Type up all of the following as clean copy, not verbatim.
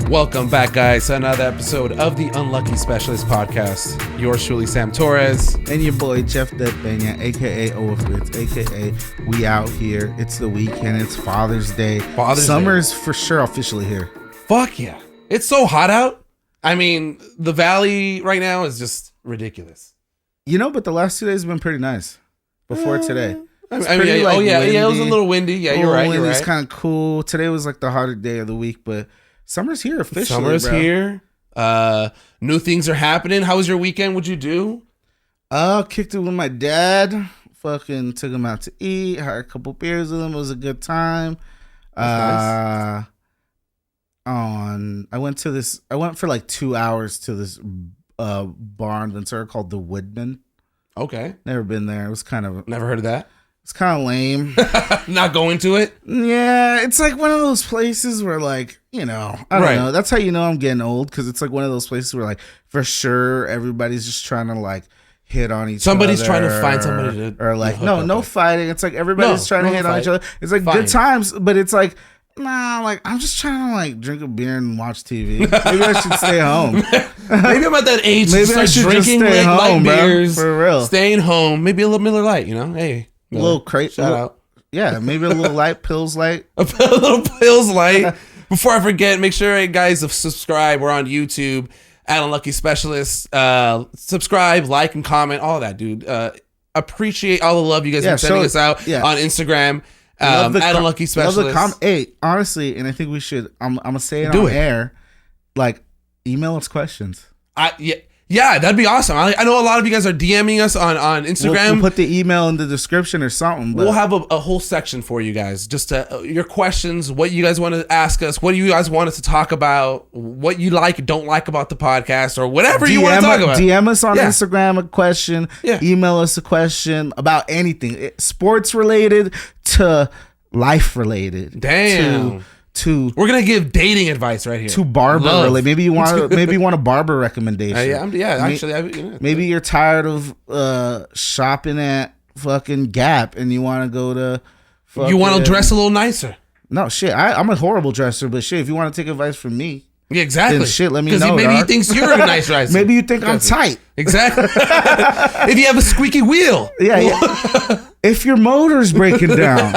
Welcome back, guys, to another episode of the Unlucky Specialist Podcast. Yours truly, Sam Torres. And your boy, Jeff Depena, a.k.a. OFRITZ, a.k.a. we out here. It's the weekend. It's Father's Day. Summer's for sure officially here. Fuck yeah. It's so hot out. I mean, the valley right now is just ridiculous. You know, but the last 2 days have been pretty nice before today. It was a little windy. Yeah, you're right. It's kind of cool. Today was like the hottest day of the week, but summer's here officially. Here. New things are happening. How was your weekend? What'd you do? Kicked it with my dad. Fucking took him out to eat. Had a couple beers with him. It was a good time. Nice. I went for like 2 hours to this bar in Ventura called the Woodman. Okay. Never been there. It was never heard of that. It's kind of lame. Not going to it? Yeah, it's like one of those places where, like, I don't know. That's how you know I'm getting old, because it's like one of those places where, like, for sure everybody's just trying to, like, hit on each other. Somebody's trying to find somebody to... Or, like, no fighting. It's like everybody's trying to hit on each other. It's like good times, but it's like, nah, like, I'm just trying to, like, drink a beer and watch TV. Maybe I should stay home. Maybe I'm at that age to start drinking light beers. For real. Staying home. Maybe a little Miller Lite, Hey. A little crate. Shout out. Yeah, maybe a little light, pills light. A little pills light. Before I forget, make sure, guys, to subscribe. We're on YouTube at Unlucky Specialist. Subscribe, like, and comment. All of that, dude. Appreciate all the love you guys are sending us out on Instagram at Unlucky Specialist. Hey, honestly, and I think we should, I'm going to say it on air, like, email us questions. Yeah, that'd be awesome. I know a lot of you guys are DMing us on Instagram. We'll put the email in the description or something. But we'll have a whole section for you guys. Just your questions, what you guys want to ask us, what do you guys want us to talk about, what you like, don't like about the podcast, or whatever you want to talk about. DM us on Instagram a question. Yeah. Email us a question about anything. Sports related to life related. Damn. We're gonna give dating advice right here. To barber, really. Maybe you want a barber recommendation. Maybe you're tired of shopping at fucking Gap and you want to go to. You want to dress a little nicer. No shit, I'm a horrible dresser, but shit, if you want to take advice from me. Yeah, exactly. Then shit, let me know. Maybe he thinks you're a nice dresser. Maybe you think I'm tight. Exactly. If you have a squeaky wheel. Yeah. If your motor's breaking down,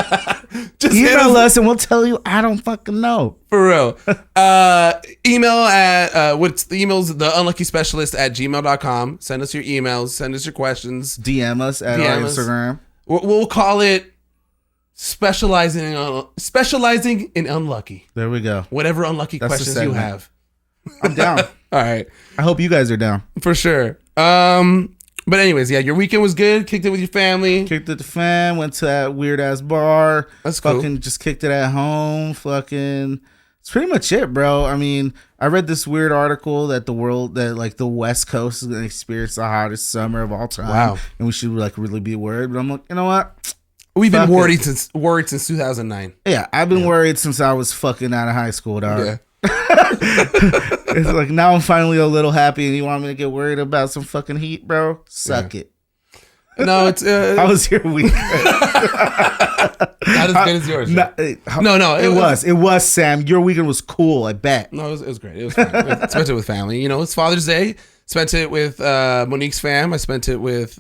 just email us and we'll tell you. I don't fucking know. For real. Email at what's the emails? The unluckyspecialist@gmail.com. Send us your emails. Send us your questions. DM us at our Instagram. We'll call it specializing in unlucky. There we go. Whatever unlucky questions you have. I'm down. All right. I hope you guys are down. For sure. But anyways, your weekend was good. Kicked it with your family. Kicked it with the fam. Went to that weird ass bar. That's cool. Fucking just kicked it at home. Fucking. It's pretty much it, bro. I mean, I read this weird article that the West Coast is gonna experience the hottest summer of all time. Wow. And we should like really be worried. But I'm like, you know what? We've been worried since 2009. Yeah, I've been worried since I was fucking out of high school, dog. Yeah. It's like now I'm finally a little happy, and you want me to get worried about some fucking heat, bro? Suck it. No, it's how was your week? Not as good as yours. No, it was Sam. Your weekend was cool, I bet. No, it was great. It was fun. I spent it with family. It's Father's Day. Spent it with Monique's fam. I spent it with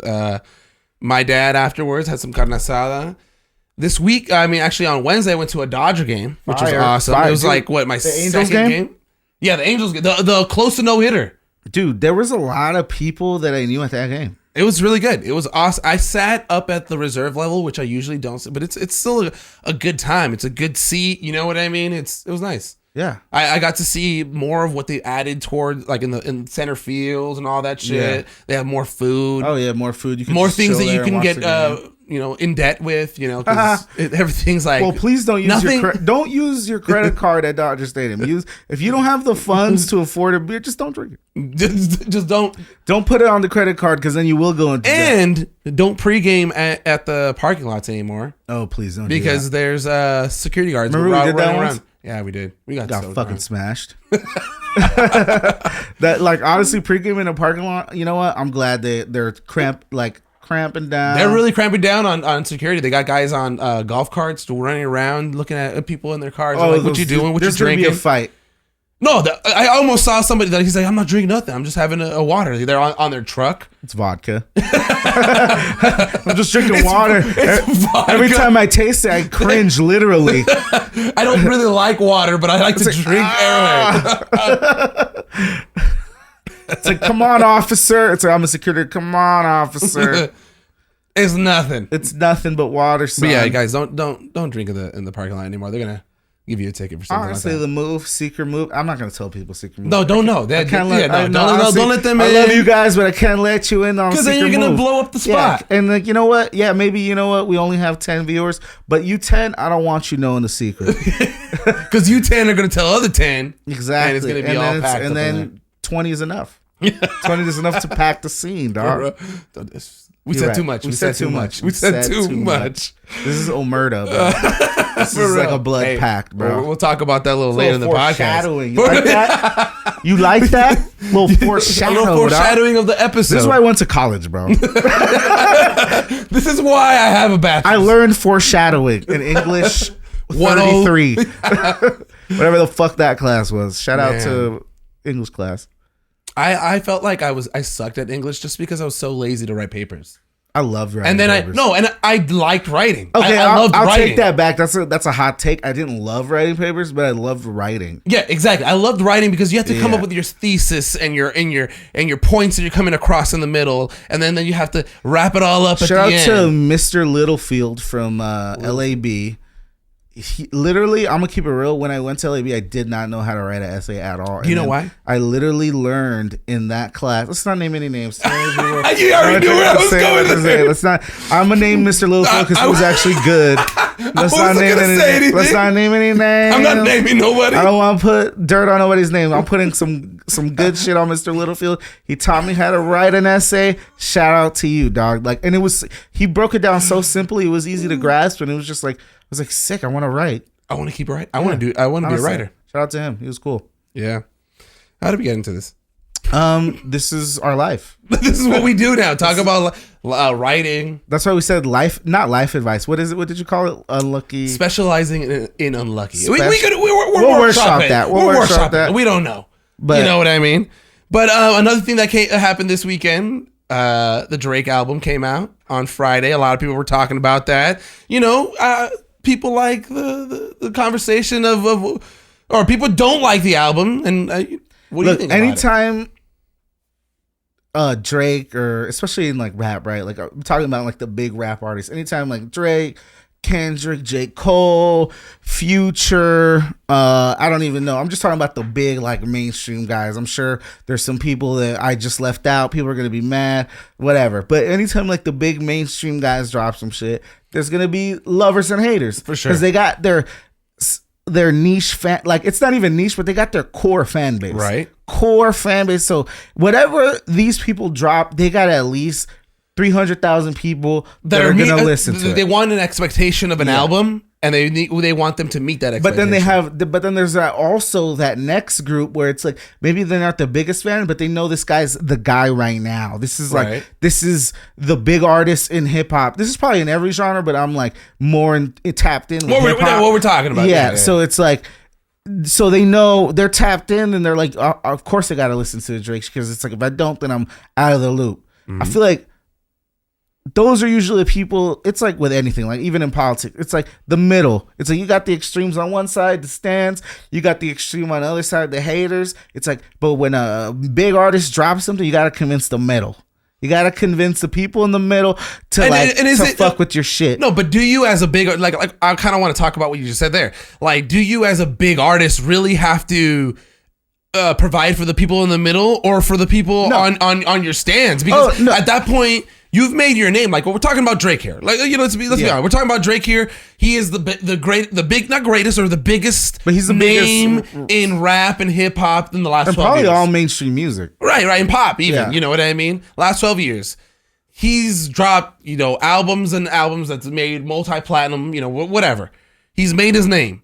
my dad afterwards. Had some carne asada. This week, actually on Wednesday, I went to a Dodger game, which was awesome. It was like, my second game? Yeah, the Angels game. The close to no-hitter. Dude, there was a lot of people that I knew at that game. It was really good. It was awesome. I sat up at the reserve level, which I usually don't, but it's still a good time. It's a good seat. You know what I mean? It was nice. Yeah. I got to see more of what they added toward, like in center fields and all that shit. Yeah. They have more food. Oh, yeah, more food. More things that you can get in debt with, because everything's like. Well, please don't use your credit card at Dodger Stadium. If you don't have the funds to afford a beer, just don't drink it. Just don't put it on the credit card, because then you will go into debt. Don't pregame at the parking lots anymore. Oh, please don't. Because there's security guards. Remember we did that once? Yeah, we did. We got so fucking smashed. That, like, honestly, pregame in a parking lot. You know what? I'm glad they're cramping down. They're really cramping down on security. They got guys on golf carts running around looking at people in their cars. Like, what you doing? What you drinking? There's gonna be a fight. No, I almost saw somebody that he's like, I'm not drinking nothing. I'm just having a water. They're on their truck. It's vodka. I'm just drinking water. It's vodka. Every time I taste it, I cringe, literally. I don't really like water, but I like to drink airway. It's like, come on, officer. It's like, I'm a security. Come on, officer. It's nothing. It's nothing but water, son. But yeah, guys, don't drink in the parking lot anymore. They're gonna give you a ticket for something. Honestly, like that. secret move. I'm not gonna tell people secret move. No, don't know. Don't let them in. I love you guys, but I can't let you in on because secret then you're gonna move. blow up the spot. Yeah. And like, you know what? Yeah, maybe you know what? We only have 10 viewers, but you 10, I don't want you knowing the secret. Because you 10 are gonna tell other 10. Exactly. And it's gonna be all packed. And then 20 is enough. 20 is enough to pack the scene, dog. We said too much. We said too much. We said too much. This is Omerta, bro. This is like a blood pact, bro. We'll talk about that a little later in the podcast. Foreshadowing. You like that? You like that? Little foreshadowing of the episode. This is why I went to college, bro. This is why I have a bachelor's. I learned foreshadowing in English 33. Whatever the fuck that class was. Shout out to English class. I felt like I sucked at English just because I was so lazy to write papers. I loved writing. And then papers. I liked writing. Okay, I loved I'll writing. take that back. That's a hot take. I didn't love writing papers, but I loved writing. Yeah, exactly. I loved writing because you have to come up with your thesis and your points that you're coming across in the middle, and then you have to wrap it all up at the end. Shout out to Mr. Littlefield from LAB. Literally, I'm gonna keep it real. When I went to LAB, I did not know how to write an essay at all. You know why? I literally learned in that class. Let's not name any names. You already knew where I was going. Let's not. I'm gonna name Mr. Littlefield because he was actually good. Let's not name any. Let's not name any names. I'm not naming nobody. I don't want to put dirt on nobody's name. I'm putting some good shit on Mr. Littlefield. He taught me how to write an essay. Shout out to you, dog. Like, and he broke it down so simply. It was easy to grasp, and it was just like. I was like, sick. I want to write. I want to keep writing. I want to be a writer. Shout out to him. He was cool. Yeah. How did we get into this? This is our life. This is what we do now. Talk about writing. That's why we said life, not life advice. What is it? What did you call it? Unlucky. Specializing in unlucky. We'll workshop that. We'll workshop that. We don't know. But, you know what I mean? But another thing that happened this weekend, the Drake album came out on Friday. A lot of people were talking about that. You know, people like the conversation of or people don't like the album. And what do you think about anytime Drake, or especially in like rap, right? Like I'm talking about like the big rap artists. Anytime like Drake, Kendrick, J. Cole, Future, I don't even know. I'm just talking about the big like mainstream guys. I'm sure there's some people that I just left out. People are gonna be mad, whatever. But anytime like the big mainstream guys drop some shit, there's gonna be lovers and haters for sure, because they got their niche fan. Like it's not even niche, but they got their core fan base, right? Core fan base. So whatever these people drop, they got at least 300,000 people that are going to listen to it. They want an expectation of an album, and they want them to meet that expectation. But then there's also that next group where it's like maybe they're not the biggest fan, but they know this guy's the guy right now. This is this is the big artist in hip hop. This is probably in every genre, but I'm like more tapped in. What we're talking about? Yeah. So it's like. So they know they're tapped in, and they're like, of course, I got to listen to Drake because it's like if I don't, then I'm out of the loop. Mm-hmm. I feel like. Those are usually the people. It's like with anything, like even in politics, it's like the middle. It's like you got the extremes on one side, the stands. You got the extreme on the other side, the haters. It's like, but when a big artist drops something, you got to convince the middle. You got to convince the people in the middle to fuck with your shit. No, but do you as a big, like I kind of want to talk about what you just said there. Like, do you as a big artist really have to provide for the people in the middle or for the people on your stands? Because at that point, you've made your name. Like, well, we're talking about Drake here. Like, you know, let's be honest. We're talking about Drake here. He is the biggest, but he's the name in rap and hip hop in the last 12 probably years. All mainstream music. Right, in pop even. You know what I mean? Last 12 years. He's dropped, you know, albums and albums that's made multi-platinum, you know, whatever. He's made his name.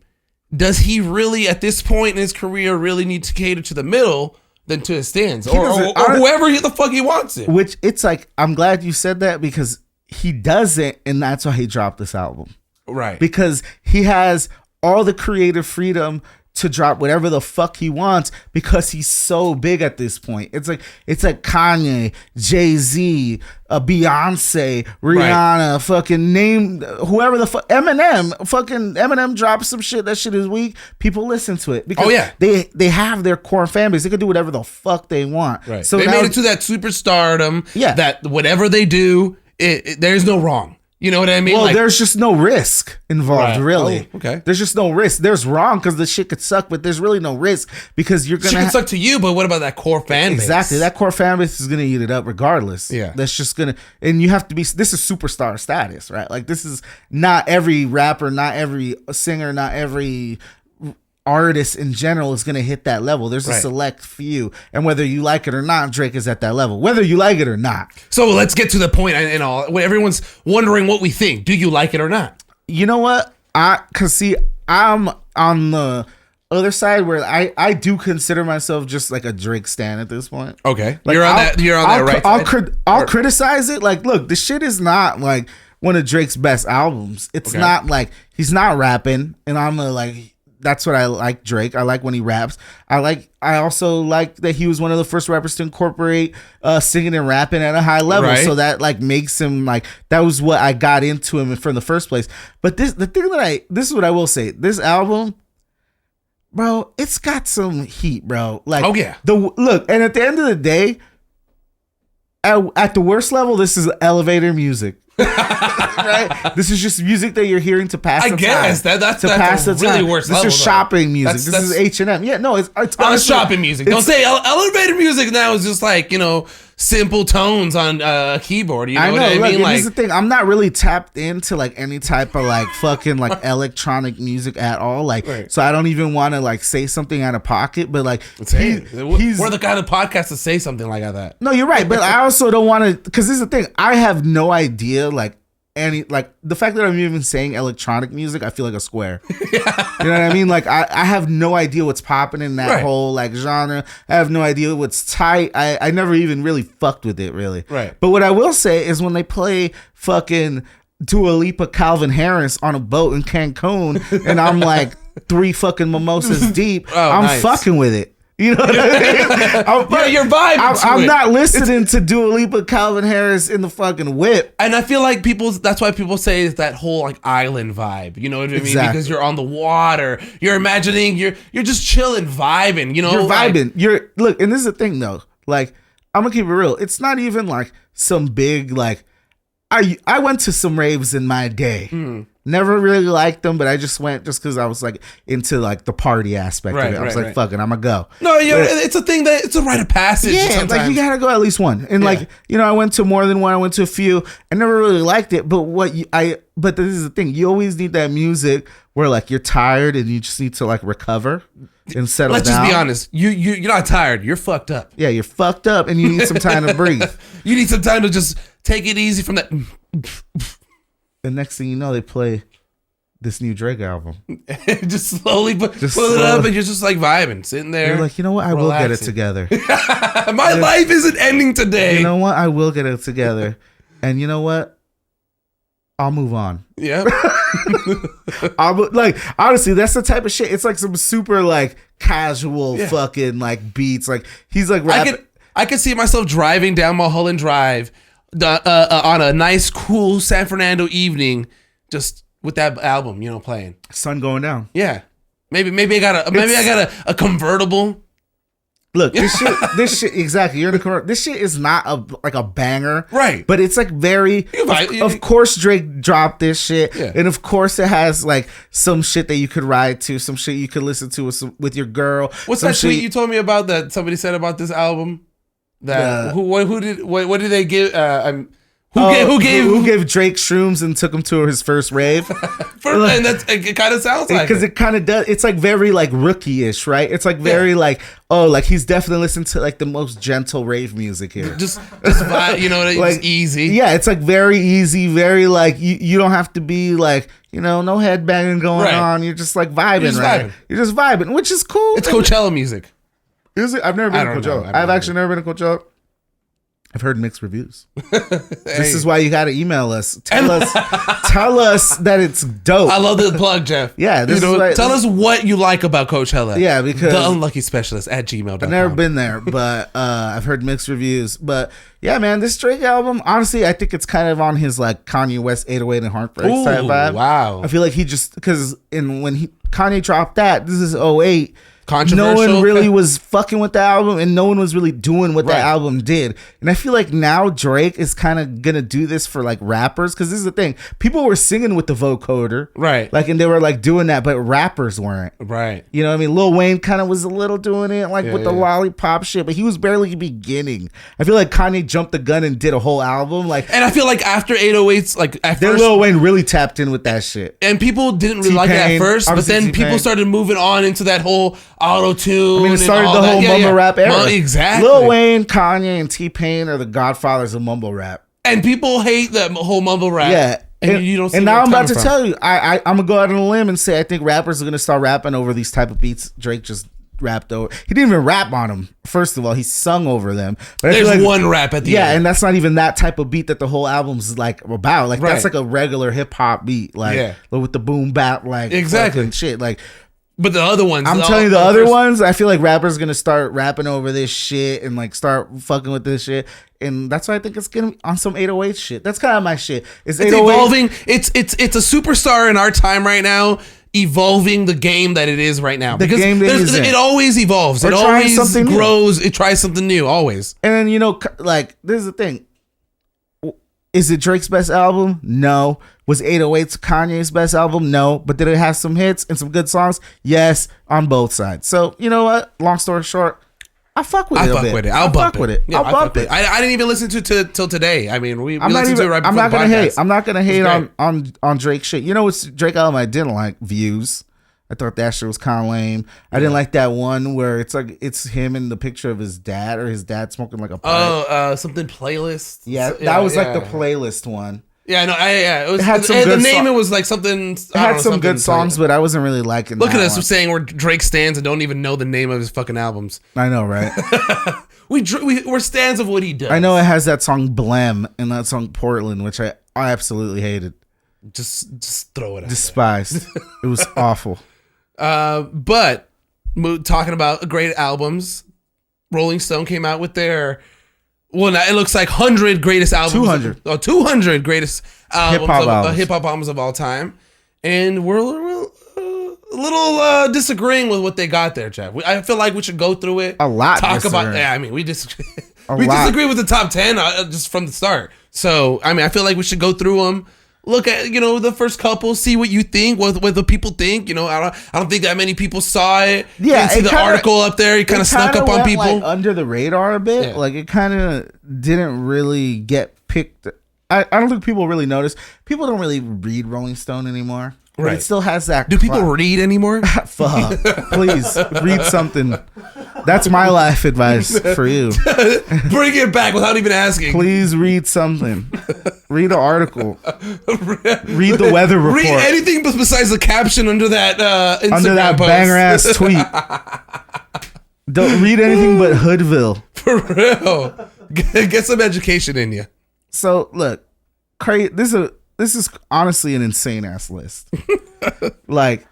Does he really, at this point in his career, really need to cater to the middle than to his stands or whoever the fuck he wants it? Which it's like, I'm glad you said that because he doesn't, and that's why he dropped this album. Right. Because he has all the creative freedom to drop whatever the fuck he wants because he's so big at this point. It's like Kanye, Jay-Z, Beyonce, Rihanna, fucking name whoever the fuck, Eminem drops some shit. That shit is weak. People listen to it because they have their core fan base. They can do whatever the fuck they want. Right. So they made it to that superstardom. Yeah. That whatever they do, there's no wrong. You know what I mean? Well, there's just no risk involved, really. Oh, okay. There's just no risk. There's wrong because the shit could suck, but there's really no risk because you're gonna. Shit could suck to you, but what about that core fan base? Exactly, that core fan base is gonna eat it up regardless. Yeah, that's just gonna, and you have to be. This is superstar status, right? Like this is not every rapper, not every singer, not every artist in general is going to hit that level. There's a select few, and whether you like it or not, Drake is at that level, whether you like it or not. So let's get to the point and all. Everyone's wondering what we think. Do you like it or not? You know what? I'm on the other side where I do consider myself just like a Drake stan at this point. Okay, like you're on that right side. I'll criticize it. Like, look, this shit is not like one of Drake's best albums. It's not like he's not rapping, and I'm like. That's what I like Drake. I like when he raps. I also like that he was one of the first rappers to incorporate singing and rapping at a high level. Right. So that like makes him like, that was what I got into him from the first place. But this is what I will say. This album, bro, it's got some heat, bro. Like, oh yeah. And at the end of the day, at the worst level, this is elevator music. Right? This is just music that you're hearing to pass the time. I guess that's a really worse level. This is shopping music. This is H&M. Yeah, no, it's honestly, shopping music. Don't say elevator music now is just like, you know, simple tones on a keyboard. You know what I mean? Like, here's the thing. I'm not really tapped into like any type of like fucking like electronic music at all. Like, so I don't even want to like say something out of pocket. But like, we're the kind of podcast to say something like that. No, you're right. But I also don't want to, because this is the thing. I have no idea like the fact that I'm even saying electronic music, I feel like a square. You know what I mean? Like I have no idea what's popping in that whole like genre. I have no idea what's tight. I never even really fucked with it really. Right. But what I will say is when they play fucking Dua Lipa, Calvin Harris on a boat in Cancun, and I'm like 3 fucking mimosas deep, I'm fucking with it. You know what I mean? You're vibing. I'm not listening to Dua Lipa, Calvin Harris in the fucking whip. And I feel like that's why people say it's that whole like island vibe. You know what I mean? Because you're on the water. You're imagining you're just chilling, vibing. You know, you're vibing. Look, and this is the thing though. Like, I'm gonna keep it real. It's not even like some big like. I went to some raves in my day. Never really liked them, but I just went just because I was like into like the party aspect of it. I was like, fuck it, I'm gonna go. No, it's a thing that it's a rite of passage. Yeah, sometimes. Like you gotta go at least one. And like, you know, I went to more than one. I went to a few. I never really liked it, but but this is the thing. You always need that music where like you're tired and you just need to like recover and settle down. Let's just be honest. You're not tired. You're fucked up. Yeah, you're fucked up and you need some time to breathe. You need some time to just take it easy from that. The next thing you know, they play this new Drake album. Just slowly pull it up and you're just like vibing, sitting there. You're like, you know what? I will get it together. My life isn't ending today. You know what? I will get it together. And you know what? I'll move on. Yeah. Like, honestly, that's the type of shit. It's like some super like casual fucking like beats. Like he's like rapping. I could see myself driving down Mulholland Drive on a nice, cool San Fernando evening, just with that album, you know, playing. Sun going down. Yeah, maybe I got a convertible. Look, this shit exactly. You're in a convertible. This shit is not a banger, right? But it's like very. Of course, Drake dropped this shit, and of course, it has like some shit that you could ride to, some shit you could listen to with your girl. What's that tweet you told me about that somebody said about this album? That what did they give? Who gave Drake shrooms and took him to his first rave? And it kind of sounds like because it kind of does. It's like very like rookie-ish, right? It's like very like like he's definitely listening to like the most gentle rave music here. Just vibe, you know, like, it's easy. Yeah, it's like very easy, very like you don't have to be like, you know, no headbanging going on. You're just like vibing, You're just vibing, which is cool. It's Coachella music. Is it? I've never been to Coachella. I've actually never been to Coachella. I've heard mixed reviews. This is why you got to email us. Tell us that it's dope. I love the plug, Jeff. Yeah, tell us what you like about Coachella. Yeah, because the unlucky specialist at gmail.com. I've never been there, but I've heard mixed reviews. But yeah, man, this Drake album, honestly, I think it's kind of on his like Kanye West 808 and Heartbreak type vibe. Wow. I feel like he just because when Kanye dropped that, this is 08. Controversial. No one really was fucking with the album, and no one was really doing what Right. the album did. And I feel like now Drake is kind of gonna do this for like rappers, because this is the thing: people were singing with the vocoder, Right. Like, and they were like doing that, but rappers weren't. Right. You know what I mean? Lil Wayne kind of was a little doing it, like with the lollipop shit, but he was barely beginning. I feel like Kanye jumped the gun and did a whole album, like. And I feel like after 808s, like at Then first, Lil Wayne really tapped in with that shit. and people didn't really like it at T-Pain, first, but obviously then T-Pain. people started moving on into that whole auto-tune. I mean, it started the whole mumble rap era. Exactly. Lil Wayne, Kanye, and T-Pain are the godfathers of mumble rap. And people hate that whole mumble rap. Yeah. And you don't see and where now it's I'm about to coming from. tell you, I'm gonna go out on a limb and say I think rappers are gonna start rapping over these type of beats Drake just rapped over. He didn't even rap on them. First of all, he sung over them. But I feel There's like, one rap at the end. and that's not even that type of beat that the whole album's like about. Like that's Right. like a regular hip hop beat, like with the boom bap, like Exactly. fucking shit, like. But the other ones, I'm telling you, the other ones, I feel like rappers gonna start rapping over this shit and like start fucking with this shit, and that's why I think it's gonna be on some 808 shit. That's kind of my shit. It's evolving. It's a superstar in our time right now, evolving the game that it is right now. The game that he's in. it always evolves. Or It trying always something new. grows. It tries something new. Always. And then, you know, like, this is the thing. Is it Drake's best album? No. Was 808's Kanye's best album? No. But did it have some hits and some good songs? Yes, on both sides. So, you know what? Long story short, I fuck with it. I'll bump it. I'll bump it. Yeah, I'll bump it. I didn't even listen to it till today. I mean, we listened to it right before I'm not the gonna podcast. hate. I'm not gonna hate great. on Drake shit. You know what's Drake album I didn't like? Views. I thought that shit was kind of lame. I didn't like that one where it's like it's him in the picture of his dad, or his dad smoking like a pipe. Something playlist. Yeah, that was like the playlist one. Yeah, no, it was. It had some the good name. so- It was like something. It had some good songs, but I wasn't really liking. Look at that us one. saying we're Drake stans and don't even know the name of his fucking albums. I know, right? We're stans of what he does. I know it has that song "Blem" and that song "Portland," which I absolutely hated, Just throw it out. despised. It was awful. But talking about great albums, Rolling Stone came out with their. Well, now it looks like 100 greatest albums. 200. 200 greatest Hip-hop hip hop albums of all time, and we're a little disagreeing with what they got there, Jeff. I feel like we should go through it. A lot Talk about. disagreeing. Yeah, I mean, we disagree. A We lot. disagree with the top 10 just from the start. So, I mean, I feel like we should go through them. Look at the first couple, see what you think, what the people think. I don't think that many people saw it. Yeah, Didn't see it the kinda- article up there. It kind of snuck up on went, people. like, under the radar a bit. Yeah. Like it kind of didn't really get picked. I don't think people really notice. People don't really read Rolling Stone anymore. But Right. it still has that. Do people read anymore? Fuck. Please read something. That's my life advice for you. Bring it back without even asking. Please read something. Read an article. Read the weather report. Read anything besides the caption under that Instagram under that post. banger ass tweet. Don't read anything but Hoodville. For real. Get some education in you. So look, this is honestly an insane ass list. Like,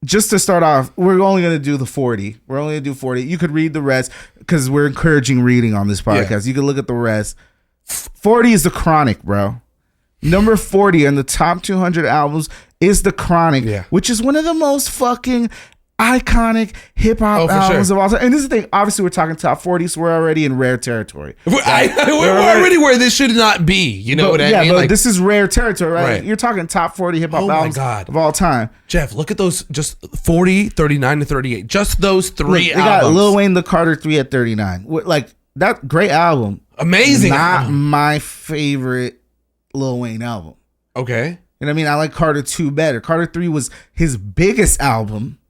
just to start off, we're only gonna do the 40. We're only gonna do 40. You could read the rest because we're encouraging reading on this podcast. You can look at the rest. 40 is The Chronic, bro. Number 40 in the top 200 albums is The Chronic, which is one of the most fucking iconic hip hop albums of all time. And this is the thing. Obviously, we're talking top 40, so we're already in rare territory. We're already where this should not be. You know what I mean? Yeah, but Like, this is rare territory, right? Right. You're talking top 40 hip hop Oh my albums God. of all time. Jeff, look at those. Just 40, 39, and 38. Just those Look, three they got albums. Lil Wayne, The Carter 3 at 39. Like, that great album. Amazing. Not album. my favorite Lil Wayne album. Okay. You know what I mean? I like Carter 2 better. Carter 3 was his biggest album.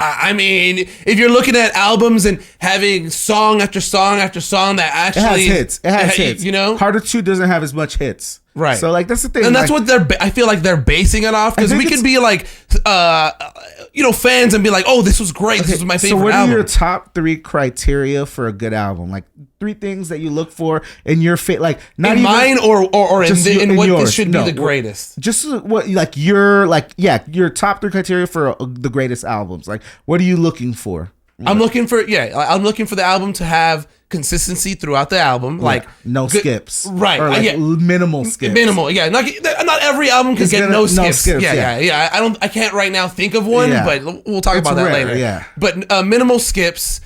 I mean, if you're looking at albums and having song after song after song that It actually has hits. It has hits. You know, Carter 2 doesn't have as much hits. Right. So, like, that's the thing. and that's like, what I feel like they're basing it off, because I think we could it's- be like, fans and be like, oh, this was great. This was my favorite So what album. are your top 3 criteria for a good album? Like 3 things that you look for in your like not in even mine or just in what yours. this should No, be the greatest. Just what like your top 3 criteria for the greatest albums. Like what are you looking for? I'm looking for the album to have consistency throughout the album, like no good- skips, right? Or like minimal skips. Minimal, yeah. Not every album can get no skips. Yeah. I can't right now think of one, Yeah. but we'll talk about that rare, later. yeah. But minimal skips.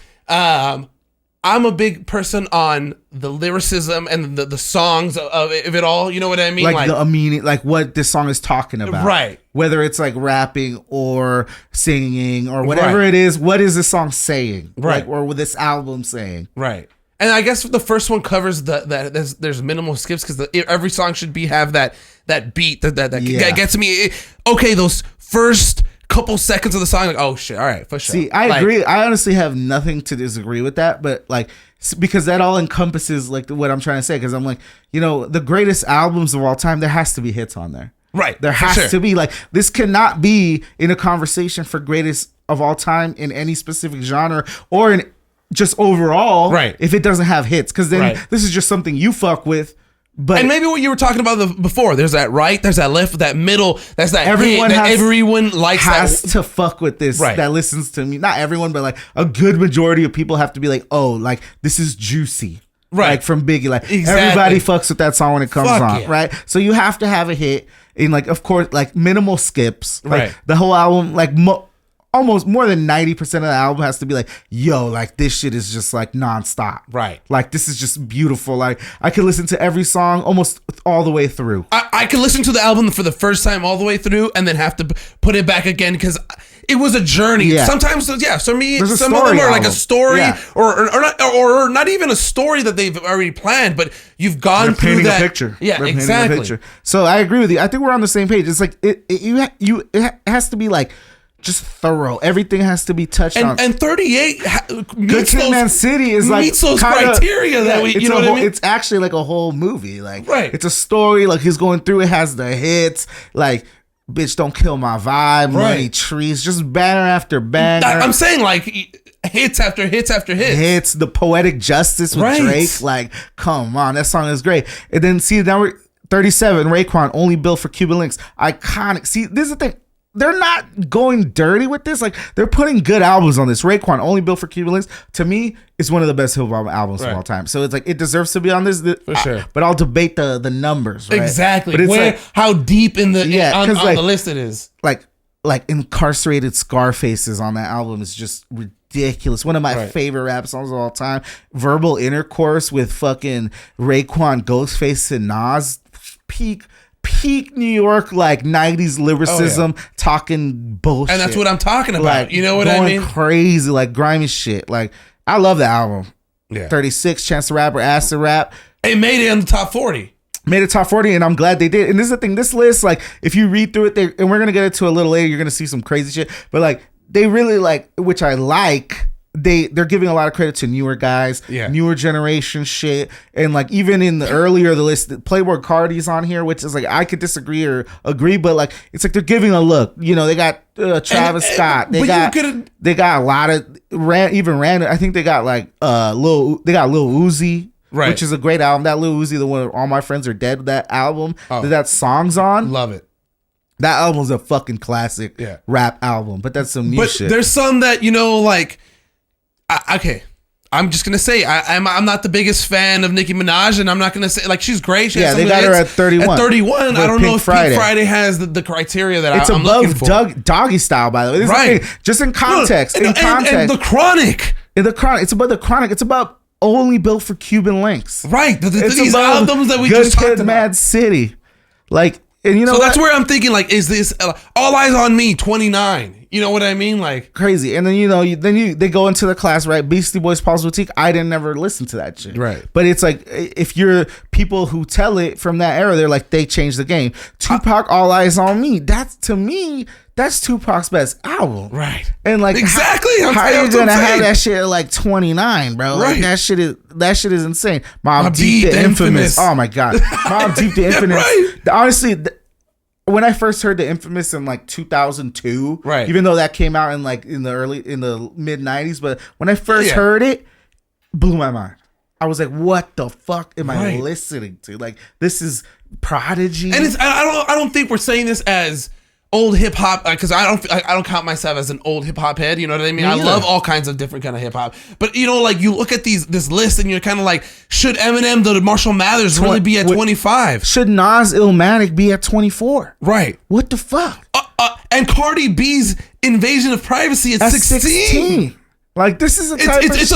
I'm a big person on the lyricism and the songs of it all. You know what I mean? Like the meaning, like what this song is talking about, Right. Whether it's like rapping or singing or whatever Right. it is, what is this song saying, Right. Like, or with this album saying, right. And I guess the first one covers that there's minimal skips because every song should have that beat that Yeah. gets me. Okay, those first couple seconds of the song, like, oh shit, all right, for sure. See, I agree. I honestly have nothing to disagree with that, but like because that all encompasses like what I'm trying to say. Because I'm like, the greatest albums of all time, there has to be hits on there. Right. There for has sure. to be like this cannot be in a conversation for greatest of all time in any specific genre or in just overall. Right. If it doesn't have hits, because then Right. this is just something you fuck with. But And maybe what you were talking about before, there's that right, there's that left, that middle, that's that Everyone hit, that has- everyone likes has that. to fuck with this Right. that listens to me. Not everyone, but like a good majority of people have to be like, oh, like this is juicy. Right. Like from Biggie. Like Exactly. everybody fucks with that song when it comes Fuck on. yeah. Right. So you have to have a hit in like, of course, like minimal skips. Like Right. the whole album, like almost more than 90% of the album has to be like, yo, like this shit is just like nonstop. Right. Like this is just beautiful. Like I could listen to every song almost all the way through. I could listen to the album for the first time all the way through and then have to put it back again because it was a journey. Yeah. Sometimes, for me, There's a some of them story are like a album. story Yeah. or not even a story that they've already planned, but you've gone They're through painting that. a picture. Yeah, They're painting a exactly. picture. So I agree with you. I think we're on the same page. It's like it has to be like just thorough. Everything has to be touched on. And 38 Good meets Kid, Man those, City is like meets those kinda- criteria that we, it's you know a what whole, I mean? It's actually like a whole movie. Like Right. it's a story. Like he's going through. It has the hits. Like bitch, don't kill my vibe. Money Right. trees. Just banner after banner. I'm saying like hits after hits after hits. Hits the poetic justice with Right. Drake. Like, come on, that song is great. And then see now we're 37. Raekwon, Only Built for Cuban Links. Iconic. See, this is the thing. They're not going dirty with this. Like they're putting good albums on this. Raekwon, Only Built for Cuban Links, to me is one of the best hip hop albums of Right. all time. So it's like it deserves to be on this. For sure. But I'll debate the numbers. Right? Exactly. But it's Where, how deep in the Yeah, on 'cause, like- the list it is. like Incarcerated Scarfaces on that album is just ridiculous. One of my Right. favorite rap songs of all time. Verbal Intercourse with fucking Raekwon, Ghostface, and Nas. Peak New York, like 90s lyricism, talking bullshit. And that's what I'm talking about. like You know what I going mean? crazy, like grimy shit. Like I love the album. Yeah. 36, Chance the Rapper, Acid Rap. It made it in the top 40. Made it top 40, and I'm glad they did. And this is the thing, this list, like, if you read through it, and we're gonna get into it a little later, you're gonna see some crazy shit. But like, they really like, which I like. They're giving a lot of credit to newer guys, Yeah. newer generation shit, and like even in the earlier the list, Playboy Cardi's on here, which is like I could disagree or agree, but like it's like they're giving a look. You know, they got Travis Scott, but they got a lot of random. I think they got like Lil Uzi. Right. Which is a great album. That Lil Uzi, the one All My Friends Are Dead, that album, Oh. that songs on. Love it. That album's a fucking classic Yeah. rap album, but that's some new But shit. there's some that, like, okay. I'm just gonna say I'm not the biggest fan of Nicki Minaj, and I'm not gonna say like she's great. She has Yeah, some they good got her hits. at 31. At 31, With I don't Pink know if Friday. Pink Friday has the criteria that It's I'm looking above for. Doggy Style, by the way. This is the Right. thing. Just in context. And the Chronic. In the Chronic. It's about the Chronic. It's about Only Built for Cuban Links. Right. It's These about albums that we Good just talked Kid, about. Mad City. Like, and you know So what? that's where I'm thinking, like, is this All Eyes on Me 29? You know what I mean? Like, Crazy. And then they go into the class, right? Beastie Boys, Paul's Boutique. I didn't never listen to that shit. Right. But it's like if you're people who tell it from that era, they're like they changed the game. Tupac, All Eyes on Me. That's to me, that's Tupac's best album. right. And like Exactly. how That's are you what I'm gonna have saying. that shit at like 29, bro? Like Right. that shit is insane. Mobb Mobb Deep Deep, the the infamous. Infamous. Oh my god, Mobb Deep the infamous. right. Honestly, when I first heard the Infamous in like 2002, right? Even though that came out in like in the mid 90s, but when I first heard it, blew my mind. I was like, "What the fuck am I listening to? Like, this is Prodigy." And it's I don't think we're saying this as old hip hop, because I don't count myself as an old hip hop head. You know what I mean? I love all kinds of different kind of hip hop, but you know, like you look at this list and you're kind of like, should Eminem, the Marshall Mathers, really be at 25? Should Nas Illmatic be at 24? Right. What the fuck? And Cardi B's Invasion of Privacy at 16. Like, this is a type of it's shit.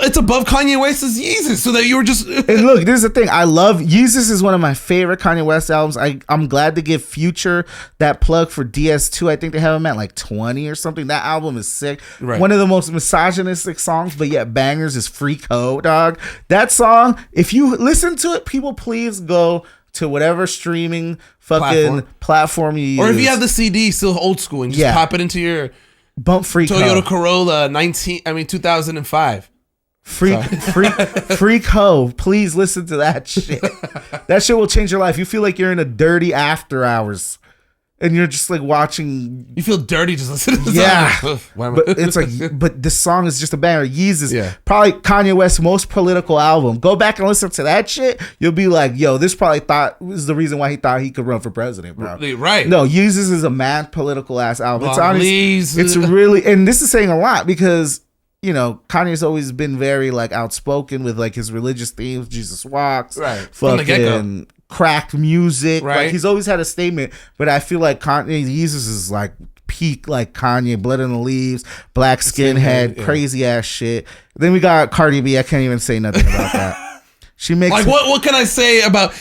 It's above Kanye West's Yeezus. So that you were just and look, this is the thing. I love Yeezus is one of my favorite Kanye West albums. I'm glad to give Future that plug for DS2. I think they have him at like 20 or something. That album is sick. Right. One of the most misogynistic songs, but yet bangers, is Freak Ho, dog. That song, if you listen to it, people please go to whatever streaming fucking platform you use. Or if you have the CD, still old school, and just pop it into your bump Freak Toyota Ho. Corolla 2005. Freak Ho. Please listen to that shit. That shit will change your life. You feel like you're in a dirty after hours. And you're just like watching. You feel dirty just listening to the song. But it's like, but this song is just a banger. Yeezus, probably Kanye West's most political album. Go back and listen to that shit. You'll be like, yo, this probably was the reason why he thought he could run for president, bro. Right. No, Yeezus is a mad political ass album. It's honest. It's really, and this is saying a lot because, you know, Kanye's always been very like outspoken with like his religious themes. Jesus Walks. Right. From the get-go. Cracked music, right? Like, he's always had a statement, but I feel like Kanye Yeezus is like peak, like Kanye, Blood in the Leaves, Black Skinhead, crazy ass shit. Then we got Cardi B. I can't even say nothing about that. She makes like what can I say about?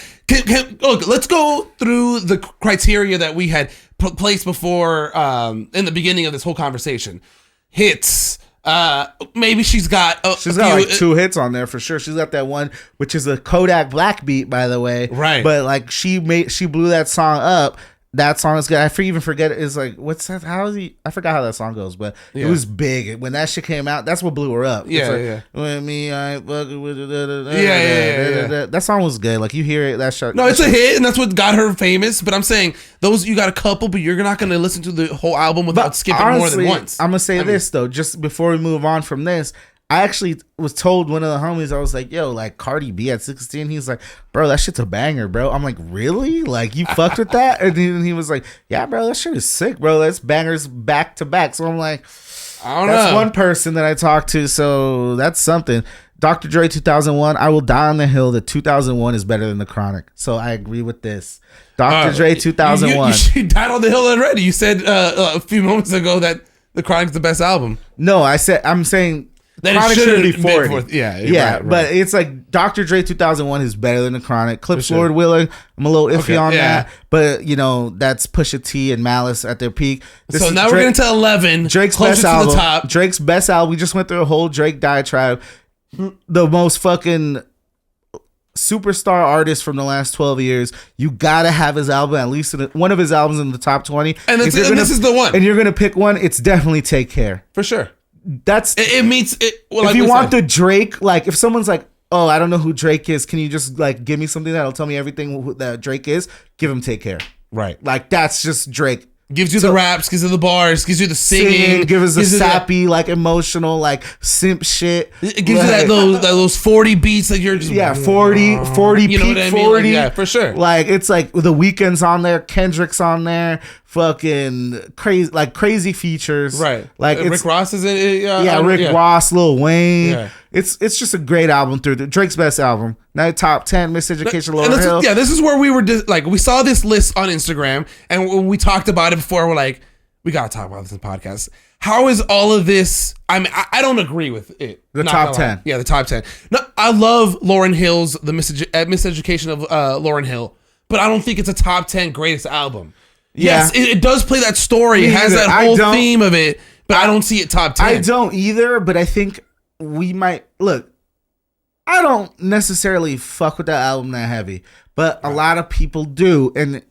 Look, let's go through the criteria that we had placed before in the beginning of this whole conversation. Hits. Maybe she's got like 2 hits on there for sure. She's got that one, which is a Kodak Black beat, by the way. Right. But like she blew that song up. That song is good. I even forget it. It's like, what's that? I forgot how that song goes, but it was big when that shit came out. That's what blew her up. With me, I fucking with that song was good. Like, you hear it, that shit. No, it's a hit, and that's what got her famous. But I'm saying those, you got a couple, but you're not going to listen to the whole album without skipping honestly, more than once. I'm gonna say this though, just before we move on from this. I actually was told, one of the homies, I was like, yo, like Cardi B at 16. He's like, bro, that shit's a banger, bro. I'm like, really? Like, you fucked with that? And then he was like, yeah, bro, that shit is sick, bro. That's bangers back to back. So I'm like, I don't know. That's one person that I talked to. So that's something. Dr. Dre 2001, I will die on the hill that 2001 is better than The Chronic. So I agree with this. Dr. Dre 2001. You died on the hill already. You said a few moments ago that The Chronic's the best album. No, I'm saying that Chronic should be 40. Yeah. Right. But it's like Dr. Dre 2001 is better than The Chronic. Clips Lord Willing, I'm a little iffy on that. But, you know, that's Pusha T and Malice at their peak. So now we're getting to 11. Drake's best album. To the top. Drake's best album. We just went through a whole Drake diatribe. The most fucking superstar artist from the last 12 years. You gotta have his album, at least one of his albums in the top 20. And this is the one. And you're gonna pick one, it's definitely Take Care. For sure. That's it meets it. Well, if like you want the Drake, like if someone's like, oh, I don't know who Drake is, can you just like give me something that'll tell me everything that Drake is? Give him Take Care. Right. Like that's just Drake. Gives you the raps, gives you the bars, gives you the singing, gives us the sappy, like emotional, like simp shit. It gives you those 40 beats that you're just 40 you peak know what I mean? 40. Like, yeah, for sure. Like it's like The Weeknd's on there, Kendrick's on there, fucking crazy features. Right. Like Rick Ross is in it. Rick Ross, Lil Wayne. Yeah. It's just a great album through Drake's best album. Now top 10, Miseducation, Lauryn Hill. Yeah, this is where we were we saw this list on Instagram and when we talked about it before, we're like, we gotta talk about this in the podcast. How is all of this? I mean, I don't agree with it. The top 10. Yeah, the top 10. No, I love Lauryn Hill's The Miseducation of Lauryn Hill, but I don't think it's a top 10 greatest album. Yeah. Yes, it does play that story. It has that whole theme of it, but I don't see it top 10. I don't either, but I think we might look. I don't necessarily fuck with that album that heavy, but a lot of people do, and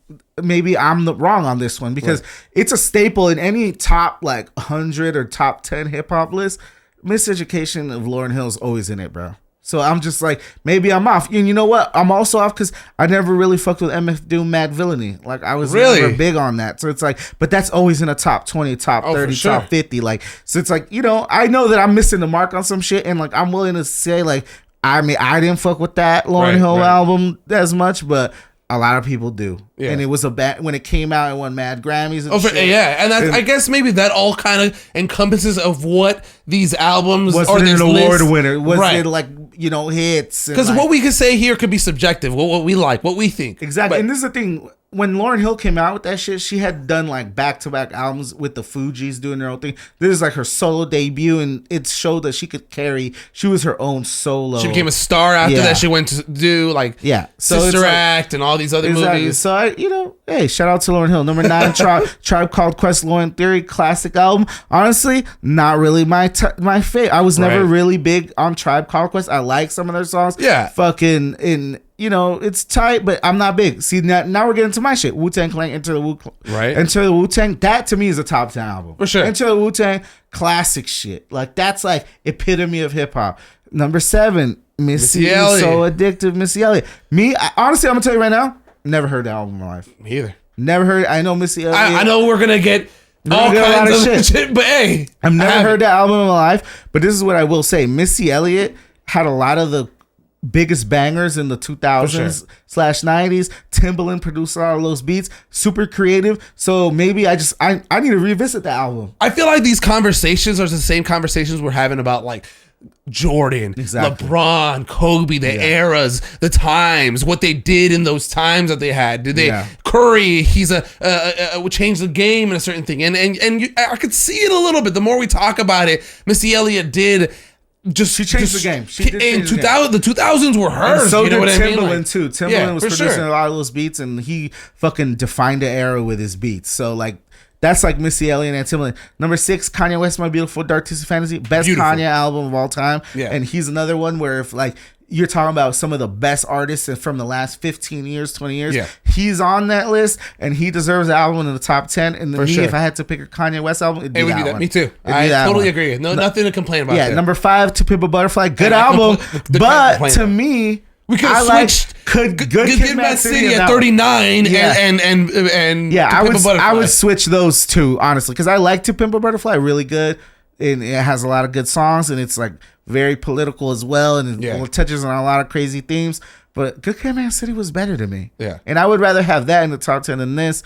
maybe I'm wrong on this one because it's a staple in any top like 100 or top 10 hip hop list. Miseducation of Lauryn Hill is always in it, bro. So I'm just like, maybe I'm off. And you know what? I'm also off because I never really fucked with MF Doom Mad Villainy. Like, I was never big on that. So it's like, but that's always in a top 20, top 30, top 50. Like, so it's like, you know, I know that I'm missing the mark on some shit. And like, I'm willing to say, like, I mean, I didn't fuck with that Lauryn Hill album as much, but a lot of people do. Yeah. And it was when it came out, it won mad Grammys and shit. Yeah, and I guess maybe that all kind of encompasses of what these albums was. Was it an award winner? Was it like, you know, hits? Because like, what we could say here could be subjective. What we like, what we think. Exactly. But, and this is the thing. When Lauryn Hill came out with that shit, she had done like back-to-back albums with the Fugees doing their own thing. This is like her solo debut, and it showed that she could carry. She was her own solo. She became a star after that. She went to do like Sister Act and all these other movies. So hey, shout out to Lauryn Hill. Number 9, Tribe Called Quest, Law and Theory, classic album. Honestly, not really my favorite. I was never really big on Tribe Called Quest. I like some of their songs. Yeah, fucking in. You know, it's tight, but I'm not big. See, now we're getting to my shit. Wu-Tang Clan, Enter the Wu-Tang. That, to me, is a top 10 album. For sure. Enter the Wu-Tang, classic shit. Like, that's, like, epitome of hip-hop. Number 7, Missy Elliott. So Addictive, Missy Elliott. Honestly, I'm going to tell you right now, never heard that album in my life. Me either. Never heard. I know Missy Elliott. I know we're going to get all kinds of shit, but hey. I've never heard that album in my life, but this is what I will say. Missy Elliott had a lot of the biggest bangers in the 2000s/90s. Timbaland produced a lot of those beats. Super creative. So maybe I need to revisit the album. I feel like these conversations are the same conversations we're having about like Jordan, LeBron, Kobe, the eras, the times, what they did in those times that they had. Did they Curry? He's change the game in a certain thing, and I could see it a little bit. The more we talk about it, Missy Elliott did. She changed the game. She did in 2000, the 2000s were hers. And so you know did Timbaland, I mean? too. Timbaland was producing a lot of those beats, and he fucking defined the era with his beats. So like that's like Missy Elliott and Timbaland. Number 6, Kanye West, My Beautiful Dark Twisted Fantasy, best Kanye album of all time. Yeah. And he's another one where if like you're talking about some of the best artists from the last 15 years, 20 years. Yeah. He's on that list, and he deserves an album in the top 10. And if I had to pick a Kanye West album, it would be that one. Me too. I totally agree. Nothing to complain about. Yeah, there. Number 5, To Pimp a Butterfly, good album. But to me, we could have switched Good Kid, Mad City at 39 and I would switch those two, honestly, because I like To Pimp a Butterfly really good. And it has a lot of good songs, and it's like very political as well, and it touches on a lot of crazy themes. But Good Kid, Mad City was better to me. Yeah, and I would rather have that in the top 10 than this.